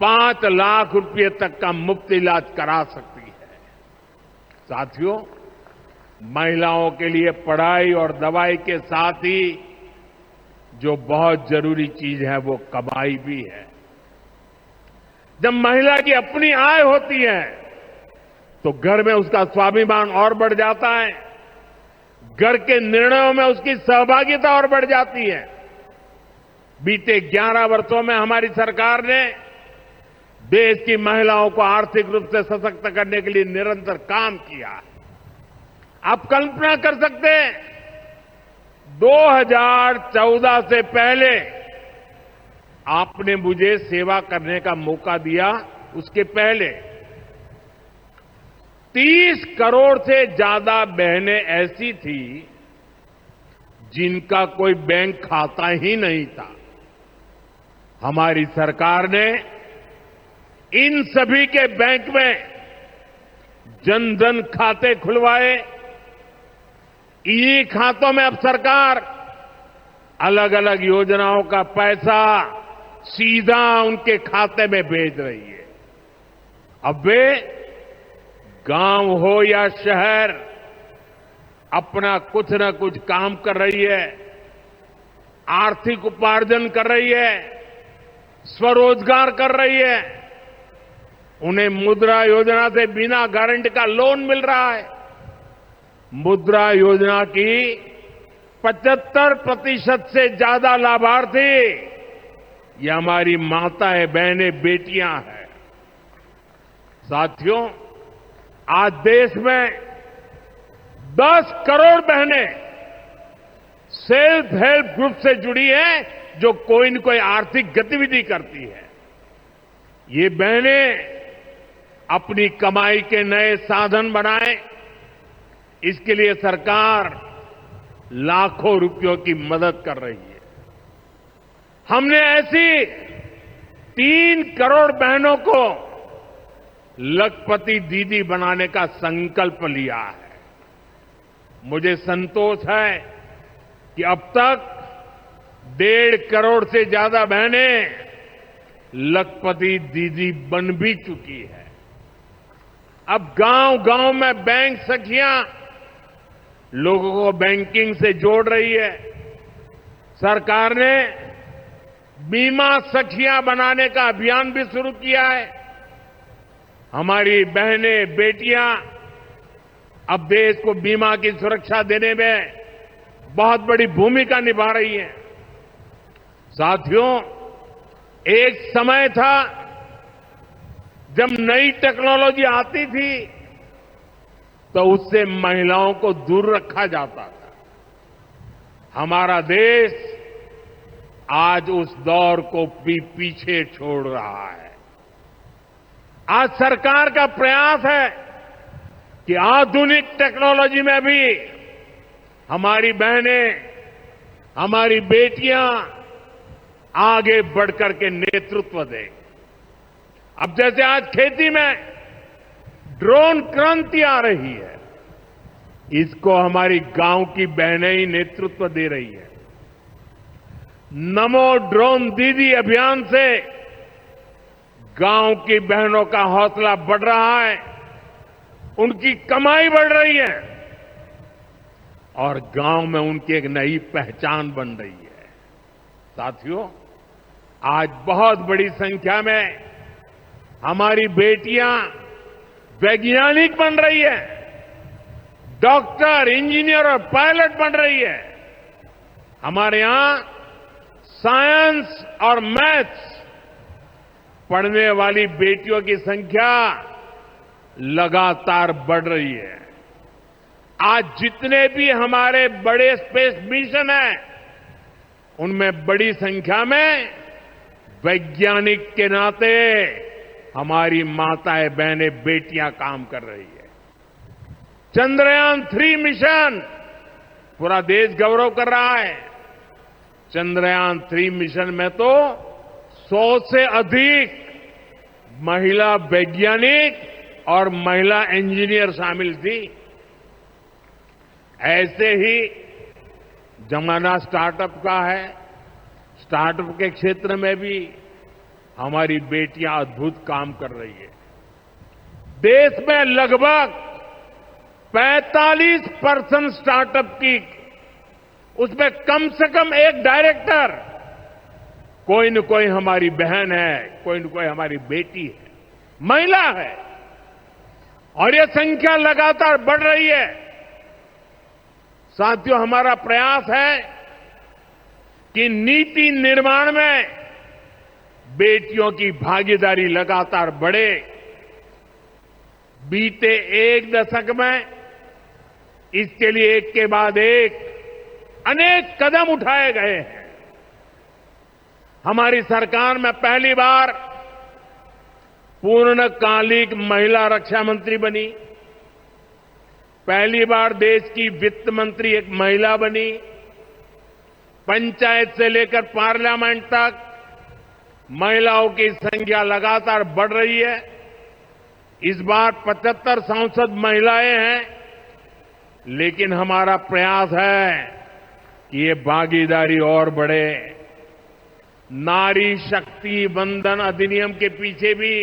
5 लाख रुपए तक का मुफ्त इलाज करा सकती है। साथियों, महिलाओं के लिए पढ़ाई और दवाई के साथ ही जो बहुत जरूरी चीज है वो कमाई भी है। जब महिला की अपनी आय होती है तो घर में उसका स्वाभिमान और बढ़ जाता है, घर के निर्णयों में उसकी सहभागिता और बढ़ जाती है। बीते 11 वर्षों में हमारी सरकार ने देश की महिलाओं को आर्थिक रूप से सशक्त करने के लिए निरंतर काम किया है। आप कल्पना कर सकते हैं, 2014 से पहले आपने मुझे सेवा करने का मौका दिया, उसके पहले 30 करोड़ से ज्यादा बहनें ऐसी थी जिनका कोई बैंक खाता ही नहीं था। हमारी सरकार ने इन सभी के बैंक में जन धन खाते खुलवाए। ई खातों में अब सरकार अलग अलग योजनाओं का पैसा सीधा उनके खाते में भेज रही है। अब वे गांव हो या शहर अपना कुछ न कुछ काम कर रही है, आर्थिक उपार्जन कर रही है, स्वरोजगार कर रही है। उन्हें मुद्रा योजना से बिना गारंटी का लोन मिल रहा है। मुद्रा योजना की 75% से ज्यादा लाभार्थी ये हमारी माताएं, बहनें, बेटियां हैं। साथियों, आज देश में 10 करोड़ बहनें सेल्फ हेल्प ग्रुप से जुड़ी हैं जो कोई न कोई आर्थिक गतिविधि करती है। ये बहनें अपनी कमाई के नए साधन बनाएं, इसके लिए सरकार लाखों रुपयों की मदद कर रही है। हमने ऐसी 3 करोड़ बहनों को लखपति दीदी बनाने का संकल्प लिया है। मुझे संतोष है कि अब तक 1.5 करोड़ से ज्यादा बहनें लखपति दीदी बन भी चुकी है। अब गांव-गांव में बैंक सखियां लोगों को बैंकिंग से जोड़ रही है। सरकार ने बीमा सखियां बनाने का अभियान भी शुरू किया है। हमारी बहनें, बेटियां अब देश को बीमा की सुरक्षा देने में बहुत बड़ी भूमिका निभा रही हैं। साथियों, एक समय था जब नई टेक्नोलॉजी आती थी तो उससे महिलाओं को दूर रखा जाता था। हमारा देश आज उस दौर को भी पीछे छोड़ रहा है। आज सरकार का प्रयास है कि आधुनिक टेक्नोलॉजी में भी हमारी बहनें, हमारी बेटियां आगे बढ़कर के नेतृत्व दें। अब जैसे आज खेती में ड्रोन क्रांति आ रही है, इसको हमारी गांव की बहनें ही नेतृत्व दे रही है। नमो ड्रोन दीदी अभियान से गांव की बहनों का हौसला बढ़ रहा है, उनकी कमाई बढ़ रही है और गांव में उनकी एक नई पहचान बन रही है। साथियों, आज बहुत बड़ी संख्या में हमारी बेटियां वैज्ञानिक बन रही है, डॉक्टर, इंजीनियर और पायलट बन रही है। हमारे यहां साइंस और मैथ्स पढ़ने वाली बेटियों की संख्या लगातार बढ़ रही है। आज जितने भी हमारे बड़े स्पेस मिशन हैं, उनमें बड़ी संख्या में वैज्ञानिक के नाते हमारी माताएं, बहनें, बेटियां काम कर रही है। चंद्रयान 3 मिशन पूरा देश गौरव कर रहा है। चंद्रयान 3 मिशन में तो 100 से अधिक महिला वैज्ञानिक और महिला इंजीनियर शामिल थी। ऐसे ही जमाना स्टार्टअप का है। स्टार्टअप के क्षेत्र में भी हमारी बेटियां अद्भुत काम कर रही है। देश में लगभग 45% स्टार्टअप की, उसमें कम से कम एक डायरेक्टर कोई न कोई हमारी बहन है, कोई न कोई हमारी बेटी है, महिला है। और ये संख्या लगातार बढ़ रही है। साथियों, हमारा प्रयास है कि नीति निर्माण में बेटियों की भागीदारी लगातार बढ़े। बीते 1 दशक में इसके लिए एक के बाद एक अनेक कदम उठाए गए हैं। हमारी सरकार में पहली बार पूर्णकालिक महिला रक्षा मंत्री बनी। पहली बार देश की वित्त मंत्री एक महिला बनी। पंचायत से लेकर पार्लियामेंट तक महिलाओं की संख्या लगातार बढ़ रही है। इस बार 75 सांसद महिलाएं हैं, लेकिन हमारा प्रयास है कि ये भागीदारी और बढ़े। नारी शक्ति वंदन अधिनियम के पीछे भी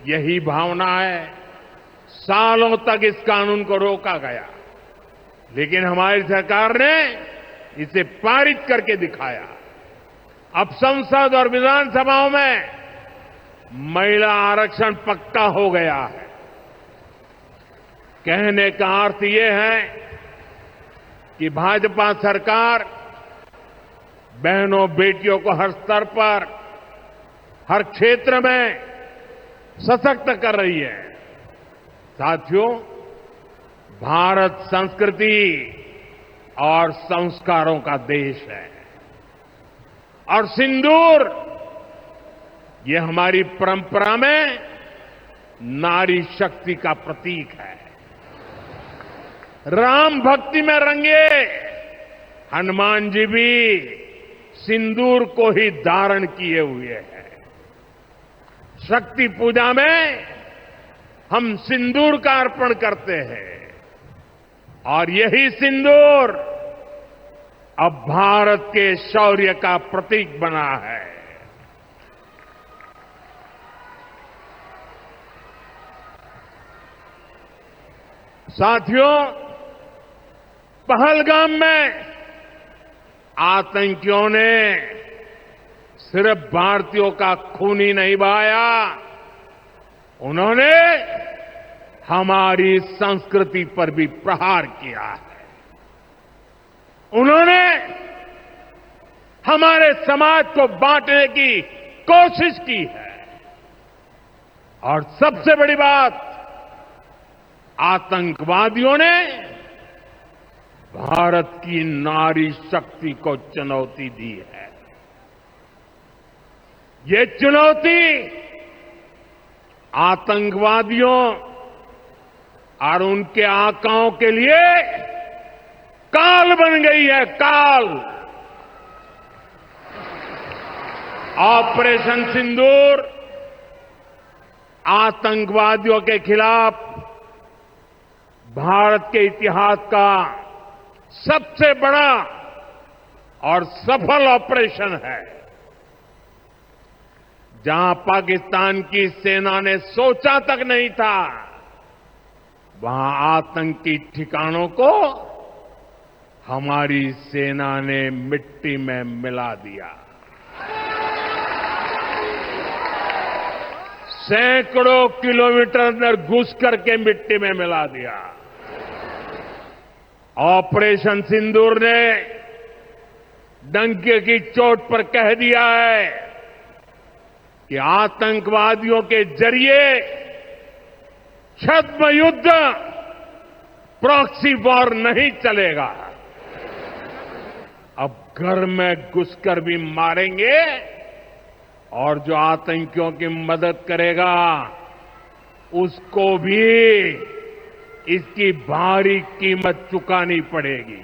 यही भावना है। सालों तक इस कानून को रोका गया, लेकिन हमारी सरकार ने इसे पारित करके दिखाया। अब संसद और विधानसभाओं में महिला आरक्षण पक्का हो गया है। कहने का अर्थ ये है कि भाजपा सरकार बहनों, बेटियों को हर स्तर पर, हर क्षेत्र में सशक्त कर रही है। साथियों, भारत संस्कृति और संस्कारों का देश है और सिंदूर ये हमारी परंपरा में नारी शक्ति का प्रतीक है। राम भक्ति में रंगे हनुमान जी भी सिंदूर को ही धारण किए हुए हैं। शक्ति पूजा में हम सिंदूर का अर्पण करते हैं। और यही सिंदूर अब भारत के शौर्य का प्रतीक बना है। साथियों, पहलगाम में आतंकियों ने सिर्फ भारतीयों का खून ही नहीं बहाया, उन्होंने हमारी संस्कृति पर भी प्रहार किया है। उन्होंने हमारे समाज को बांटने की कोशिश की है। और सबसे बड़ी बात, आतंकवादियों ने भारत की नारी शक्ति को चुनौती दी है। ये चुनौती आतंकवादियों और उनके आकाओं के लिए काल बन गई है, काल। ऑपरेशन सिंदूर आतंकवादियों के खिलाफ भारत के इतिहास का सबसे बड़ा और सफल ऑपरेशन है। जहां पाकिस्तान की सेना ने सोचा तक नहीं था, वहां आतंकी ठिकानों को हमारी सेना ने मिट्टी में मिला दिया। सैकड़ों किलोमीटर अंदर घुस करके मिट्टी में मिला दिया। ऑपरेशन सिंदूर ने डंके की चोट पर कह दिया है कि आतंकवादियों के जरिए छद्म युद्ध, प्रॉक्सी वॉर नहीं चलेगा। अब घर में घुसकर भी मारेंगे और जो आतंकियों की मदद करेगा उसको भी इसकी भारी कीमत चुकानी पड़ेगी।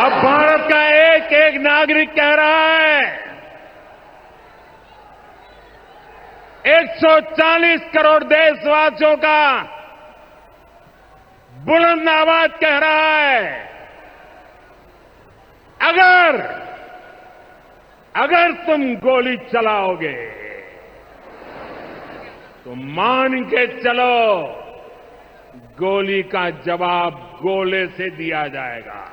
अब भारत का एक एक नागरिक कह रहा है, 140 करोड़ देशवासियों का बुलंद आवाज कह रहा है, अगर तुम गोली चलाओगे तो मान के चलो गोली का जवाब गोले से दिया जाएगा।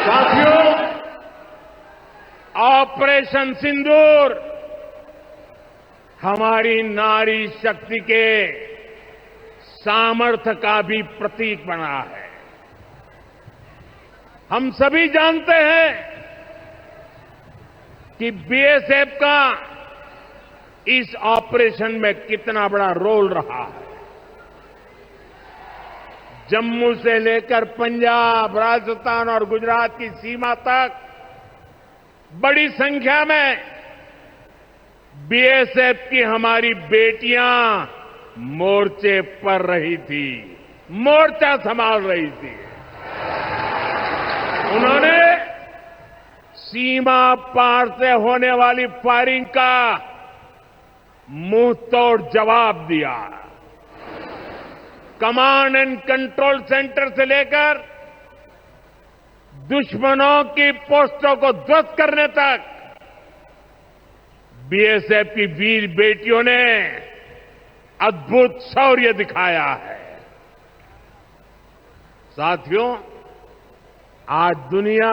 साथियों, ऑपरेशन सिंदूर हमारी नारी शक्ति के सामर्थ्य का भी प्रतीक बना है। हम सभी जानते हैं कि बीएसएफ का इस ऑपरेशन में कितना बड़ा रोल रहा है। जम्मू से लेकर पंजाब, राजस्थान और गुजरात की सीमा तक बड़ी संख्या में बीएसएफ की हमारी बेटियां मोर्चे पर रही थी, मोर्चा संभाल रही थी। उन्होंने सीमा पार से होने वाली फायरिंग का मुंह तोड़ जवाब दिया। कमांड एंड कंट्रोल सेंटर से लेकर दुश्मनों की पोस्टों को ध्वस्त करने तक बीएसएफ की वीर बेटियों ने अद्भुत शौर्य दिखाया है। साथियों, आज दुनिया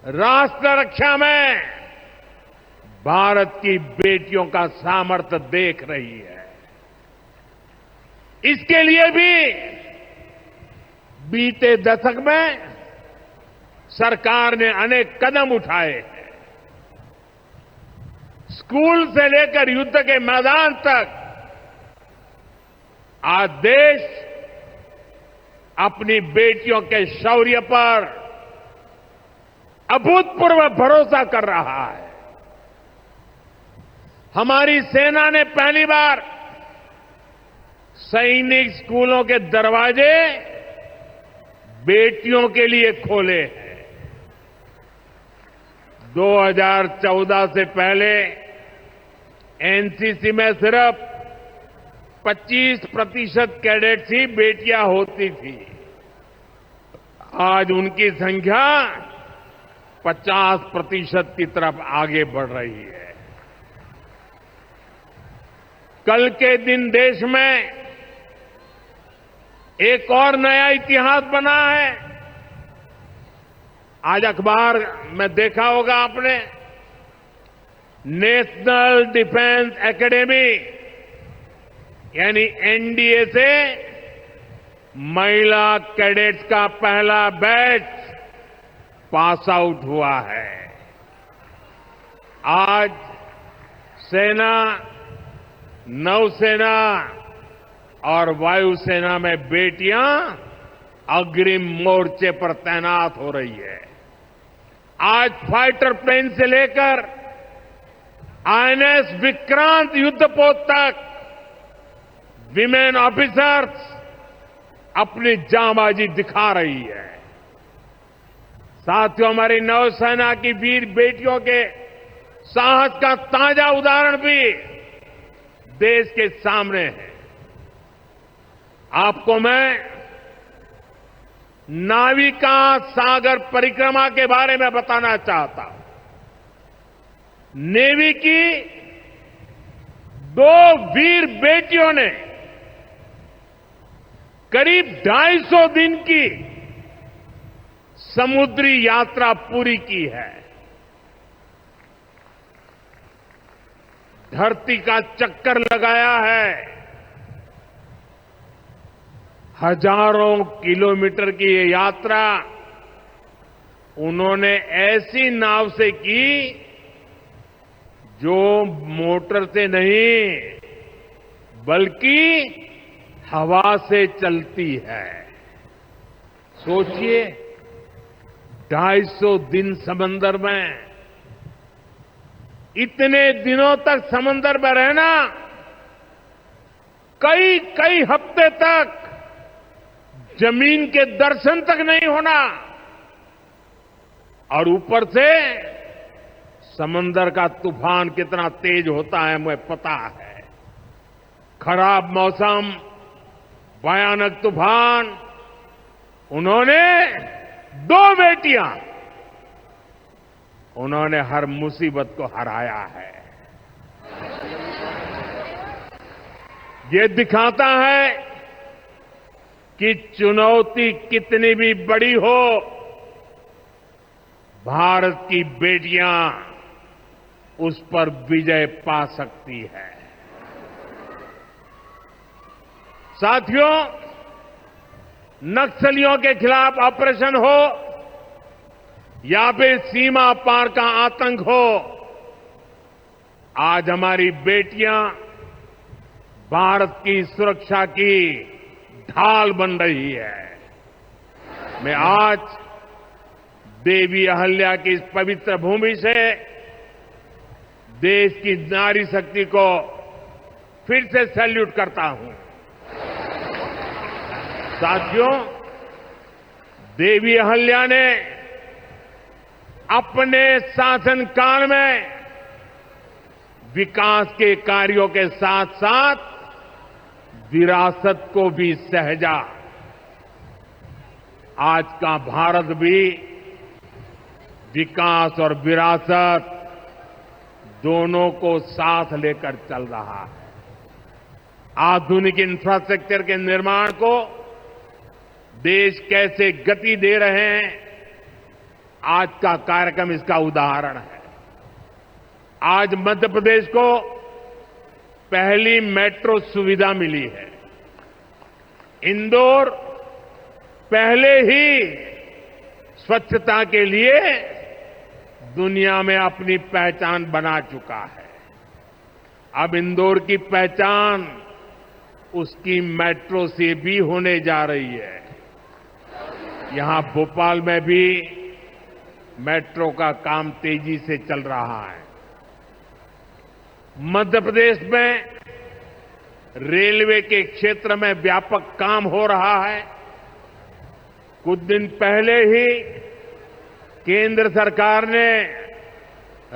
राष्ट्र रक्षा में भारत की बेटियों का सामर्थ्य देख रही है। इसके लिए भी बीते दशक में सरकार ने अनेक कदम उठाए हैं। स्कूल से लेकर युद्ध के मैदान तक आज देश अपनी बेटियों के शौर्य पर अभूतपूर्व भरोसा कर रहा है। हमारी सेना ने पहली बार सैनिक स्कूलों के दरवाजे बेटियों के लिए खोले हैं। 2014 से पहले एनसीसी में सिर्फ 25% कैडेट्स ही बेटियां होती थी। आज उनकी संख्या 50% की तरफ आगे बढ़ रही है। कल के दिन देश में एक और नया इतिहास बना है। आज अखबार में देखा होगा आपने, नेशनल डिफेंस एकेडमी यानी एनडीए से महिला कैडेट्स का पहला बैच पास आउट हुआ है। आज सेना, नौसेना और वायुसेना में बेटियां अग्रिम मोर्चे पर तैनात हो रही है। आज फाइटर प्लेन से लेकर आईएनएस विक्रांत युद्धपोत तक विमेन ऑफिसर्स अपनी जांबाजी दिखा रही है। साथियों, हमारी नौसेना की वीर बेटियों के साहस का ताजा उदाहरण भी देश के सामने है। आपको मैं नाविका सागर परिक्रमा के बारे में बताना चाहता हूं। नेवी की 2 वीर बेटियों ने करीब 250 दिन की समुद्री यात्रा पूरी की है। धरती का चक्कर लगाया है। हजारों किलोमीटर की ये यात्रा उन्होंने ऐसी नाव से की जो मोटर से नहीं बल्कि हवा से चलती है। सोचिए, 250 दिन समंदर में, इतने दिनों तक समंदर में रहना, कई कई हफ्ते तक जमीन के दर्शन तक नहीं होना, और ऊपर से समंदर का तूफान कितना तेज होता है मुझे पता है। खराब मौसम, भयानक तूफान, उन्होंने 2 बेटियां, उन्होंने हर मुसीबत को हराया है। ये दिखाता है कि चुनौती कितनी भी बड़ी हो, भारत की बेटियां उस पर विजय पा सकती है। साथियों, नक्सलियों के खिलाफ ऑपरेशन हो या फिर सीमा पार का आतंक हो, आज हमारी बेटियां भारत की सुरक्षा की ढाल बन रही है। मैं आज देवी अहल्या की इस पवित्र भूमि से देश की नारी शक्ति को फिर से सैल्यूट करता हूं। साथियों, देवी अहल्या ने अपने शासनकाल में विकास के कार्यों के साथ साथ विरासत को भी सहेजा। आज का भारत भी विकास और विरासत दोनों को साथ लेकर चल रहा है। आधुनिक इंफ्रास्ट्रक्चर के निर्माण को देश कैसे गति दे रहे हैं, आज का कार्यक्रम इसका उदाहरण है। आज मध्य प्रदेश को पहली मेट्रो सुविधा मिली है। इंदौर पहले ही स्वच्छता के लिए दुनिया में अपनी पहचान बना चुका है। अब इंदौर की पहचान उसकी मेट्रो से भी होने जा रही है। यहां भोपाल में भी मेट्रो का काम तेजी से चल रहा है। मध्य प्रदेश में रेलवे के क्षेत्र में व्यापक काम हो रहा है। कुछ दिन पहले ही केंद्र सरकार ने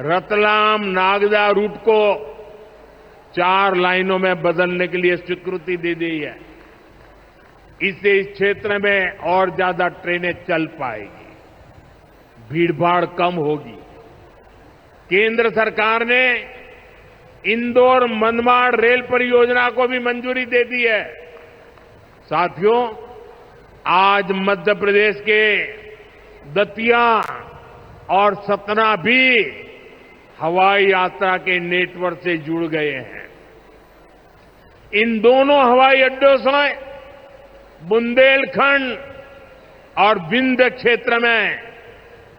रतलाम नागदा रूट को 4 लाइनों में बदलने के लिए स्वीकृति दे दी है। इससे इस क्षेत्र में और ज्यादा ट्रेनें चल पाएगी, भीड़भाड़ कम होगी। केंद्र सरकार ने इंदौर मनमाड़ रेल परियोजना को भी मंजूरी दे दी है। साथियों, आज मध्य प्रदेश के दतिया और सतना भी हवाई यात्रा के नेटवर्क से जुड़ गए हैं। इन दोनों हवाई अड्डों से बुंदेलखंड और विंध्य क्षेत्र में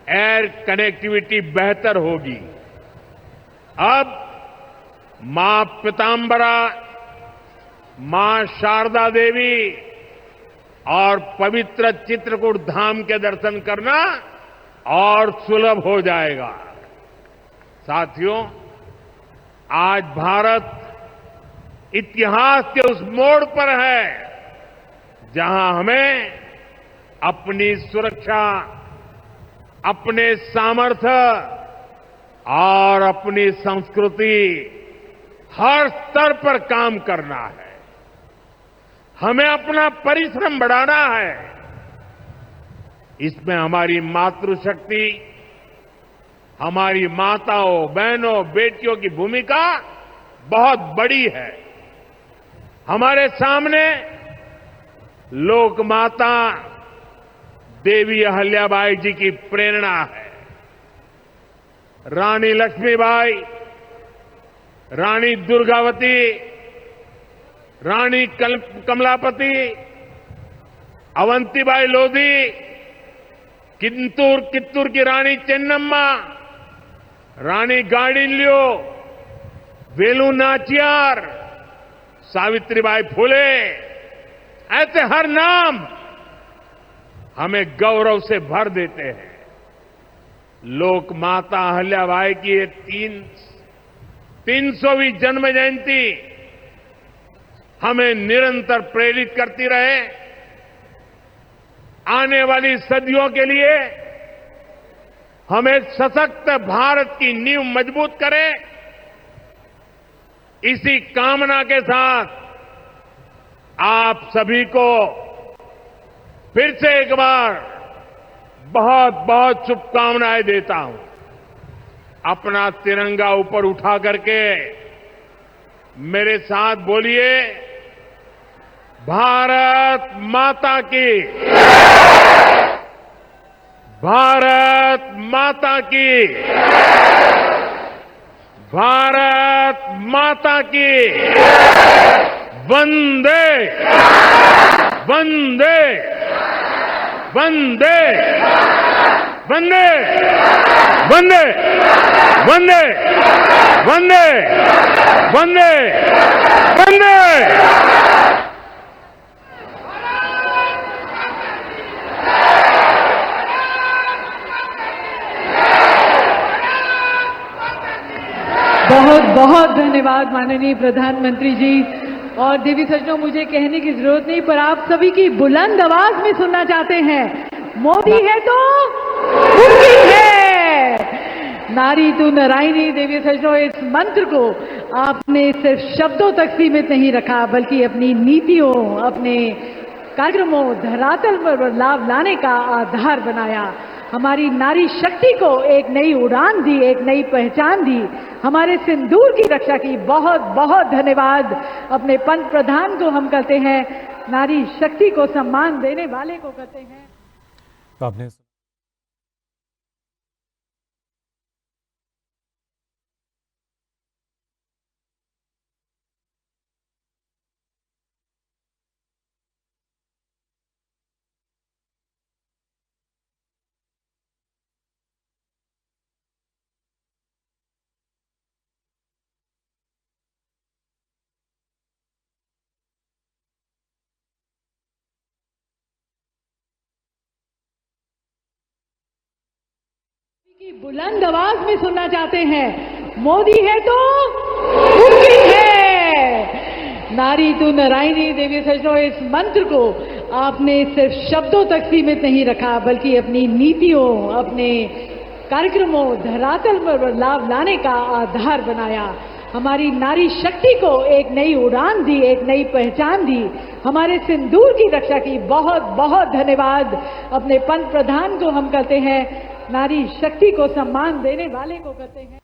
एयर कनेक्टिविटी बेहतर होगी। अब मां पीतांबरा, मां शारदा देवी और पवित्र चित्रकूट धाम के दर्शन करना और सुलभ हो जाएगा। साथियों, आज भारत इतिहास के उस मोड़ पर है जहां हमें अपनी सुरक्षा, अपने सामर्थ्य और अपनी संस्कृति हर स्तर पर काम करना है। हमें अपना परिश्रम बढ़ाना है। इसमें हमारी मातृशक्ति, हमारी माताओं, बहनों, बेटियों की भूमिका बहुत बड़ी है। हमारे सामने लोक माता देवी अहल्याबाई जी की प्रेरणा है। रानी लक्ष्मीबाई, रानी दुर्गावती, रानी कमलापति, अवंतीबाई लोधी, कित्तूर की रानी चेन्नम्मा, रानी गाडिल्यो, वेलु नाचियार, सावित्रीबाई फुले, ऐसे हर नाम हमें गौरव से भर देते हैं। लोक माता अहल्याबाई की ये 300वीं जन्म जयंती हमें निरंतर प्रेरित करती रहे। आने वाली सदियों के लिए हम एक सशक्त भारत की नींव मजबूत करें। इसी कामना के साथ आप सभी को फिर से एक बार बहुत बहुत शुभकामनाएं देता हूं। अपना तिरंगा ऊपर उठा करके मेरे साथ बोलिए, भारत माता की, भारत माता की, भारत माता की, वंदे वंदे वंदे वंदे वंदे वंदे वंदे वंदे वंदे। बहुत बहुत धन्यवाद माननीय प्रधानमंत्री जी। और देवी सज्जनों, मुझे कहने की जरूरत नहीं, पर आप सभी की बुलंद आवाज में सुनना चाहते हैं, मोदी है तो उनकी है। नारी तू नारायणी देवी सजनो, इस मंत्र को आपने सिर्फ शब्दों तक सीमित नहीं रखा, बल्कि अपनी नीतियों, अपने कार्यक्रमों, धरातल पर बदलाव लाने का आधार बनाया। हमारी नारी शक्ति को एक नई उड़ान दी, एक नई पहचान दी, हमारे सिंदूर की रक्षा की। बहुत बहुत धन्यवाद। अपने पंत प्रधान को हम कहते हैं, नारी शक्ति को सम्मान देने वाले को कहते हैं। तो आपने की बुलंद आवाज में सुनना चाहते हैं, मोदी है तो मुमकिन है। नारी तू नारायणी देवी सजनो, इस मंत्र को आपने सिर्फ शब्दों तक सीमित नहीं रखा, बल्कि अपनी नीतियों, अपने कार्यक्रमों, धरातल पर बदलाव लाने का आधार बनाया। हमारी नारी शक्ति को एक नई उड़ान दी, एक नई पहचान दी, हमारे सिंदूर की रक्षा की। बहुत बहुत धन्यवाद। अपने पंत प्रधान को हम कहते हैं, नारी शक्ति को सम्मान देने वाले को कहते हैं।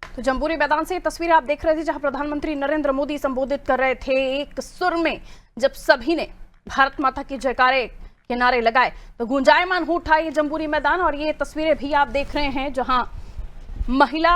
तो जम्बूरी मैदान से ये तस्वीरें आप देख रहे थे, जहां प्रधानमंत्री नरेंद्र मोदी संबोधित कर रहे थे एक सुर में। जब सभी ने भारत माता की जयकारे के नारे लगाए तो गुंजायमान हो उठा ये जम्बूरी मैदान। और ये तस्वीरें भी आप देख रहे हैं, जहां महिला